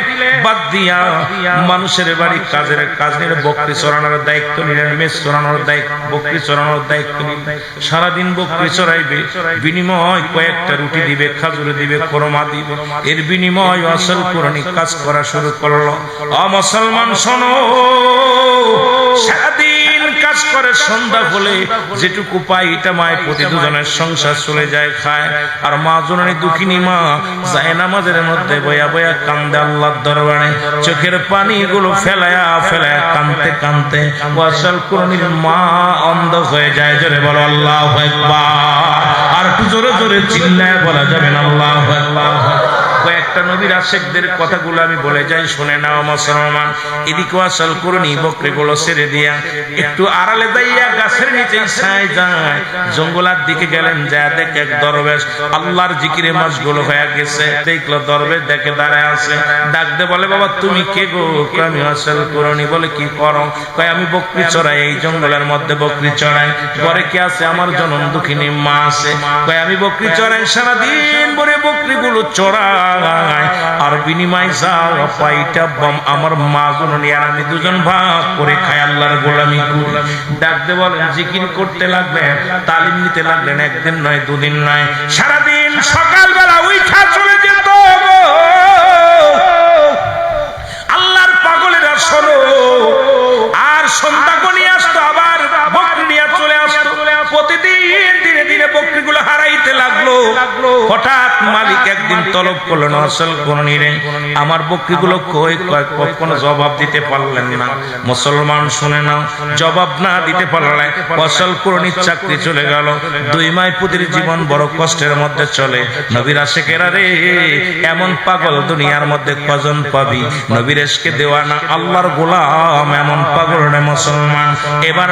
বাদ দিয়া মানুষের বাড়ি কাজের বকরি চড়ানোর দায়িত্ব নিলেন, মেষ চড়ানোর দায়িত্ব, বকরি চড়ানোর দায়িত্ব নিলেন। সারাদিন বকরি চড়াইবে, বিনিময় কয়েকটা রুটি দিবে, খাজুর দিবে, কোরমা দিবে। এর বিনিময় ওয়াসাল কুরআনি কাজ করা শুরু করলো। মুসলমান শোনো, সারাদিন কাজ করে সন্ধ্যা হলে যেটুকু পাই এটা মায়ের প্রতি দুজনের সংসার চলে যায় খায়। আর মা জননী দুঃখিনী মা যায় নামাজের মধ্যে বয়া বয়া কান্দে আল্লাহর দরবারে, চোখের পানিগুলো ফেলায়া ফেলায়া কান্দতে কান্দতে ওয়াসাল কুরআনির মা অন্ধ হয়ে যায়। জোরে বলো আল্লাহু আকবার। আর একটু জোরে জোরে চিল্লায় বলা যাবে না আল্লাহু আকবার। কয়েকটা নবীর আশিকদের কথাগুলো আমি বলে যাই, শুনে নাও মুসলমান। এদিকে আসল করুনি বকরিগুলো ছেড়ে দিয়া একটু আড়ালে দাইয়া গাছের নিচে ছায় যায়। জঙ্গলার দিকে গেলেন, যা দেখে এক দরবেশ আল্লাহর জিকিরে মশগুল হয়ে গেছে। দেখলো দরবেশ, দেখে দাঁড়ায় আছে, ডাক দে বলে, বাবা তুমি কে গো? আমি আসল করুনি। বলে কি করো? কয় আমি বকরি চড়াই, এই জঙ্গলের মধ্যে বকরি চড়াই। ঘরে কে আছে? আমার জনম দুঃখিনী মা আছে। কয় আমি বকরি চড়াই, সারাদিন ভরে বকরিগুলো চড়াই, আর বিনিময় যা পাইটা আমার মা জননী আর আমি দুজন ভাগ করে খাই, আল্লাহর গোলামি করি। ডাকতে বলেন, জিকির করতে লাগলেন, তালিম নিতে লাগলেন, একদিন নয় দুদিন নয়, সারাদিন সকালবেলা উঠা চলে যেত। আল্লাহর পাগলেরা শোনো, আর সন্ধ্যা গনিয়ে আসতো, আবার বকরি নিয়ে চলে আসতো। প্রতিদিন ধীরে ধীরে বকরিগুলো হারাইতে লাগলো। হঠাৎ মালিক একদিন তলব করলেন, আসল করুনি, আমার বকরিগুলো কই? কোনো জবাব দিতে পারলেন না। মুসলমান শুনে নাও, জবাব না দিতে পারলে আসল করুনির চাকরি চলে গেল। 2 মাস পুতির জীবন বড় কষ্টের মধ্যে চলে। নবীর আশিকেরা রে, এমন পাগল দুনিয়ার মধ্যে কজন পাবি? নবীর এশকে দেওয়ানা আল্লাহর গোলাম এমন পাগল রে মুসলমান। এবার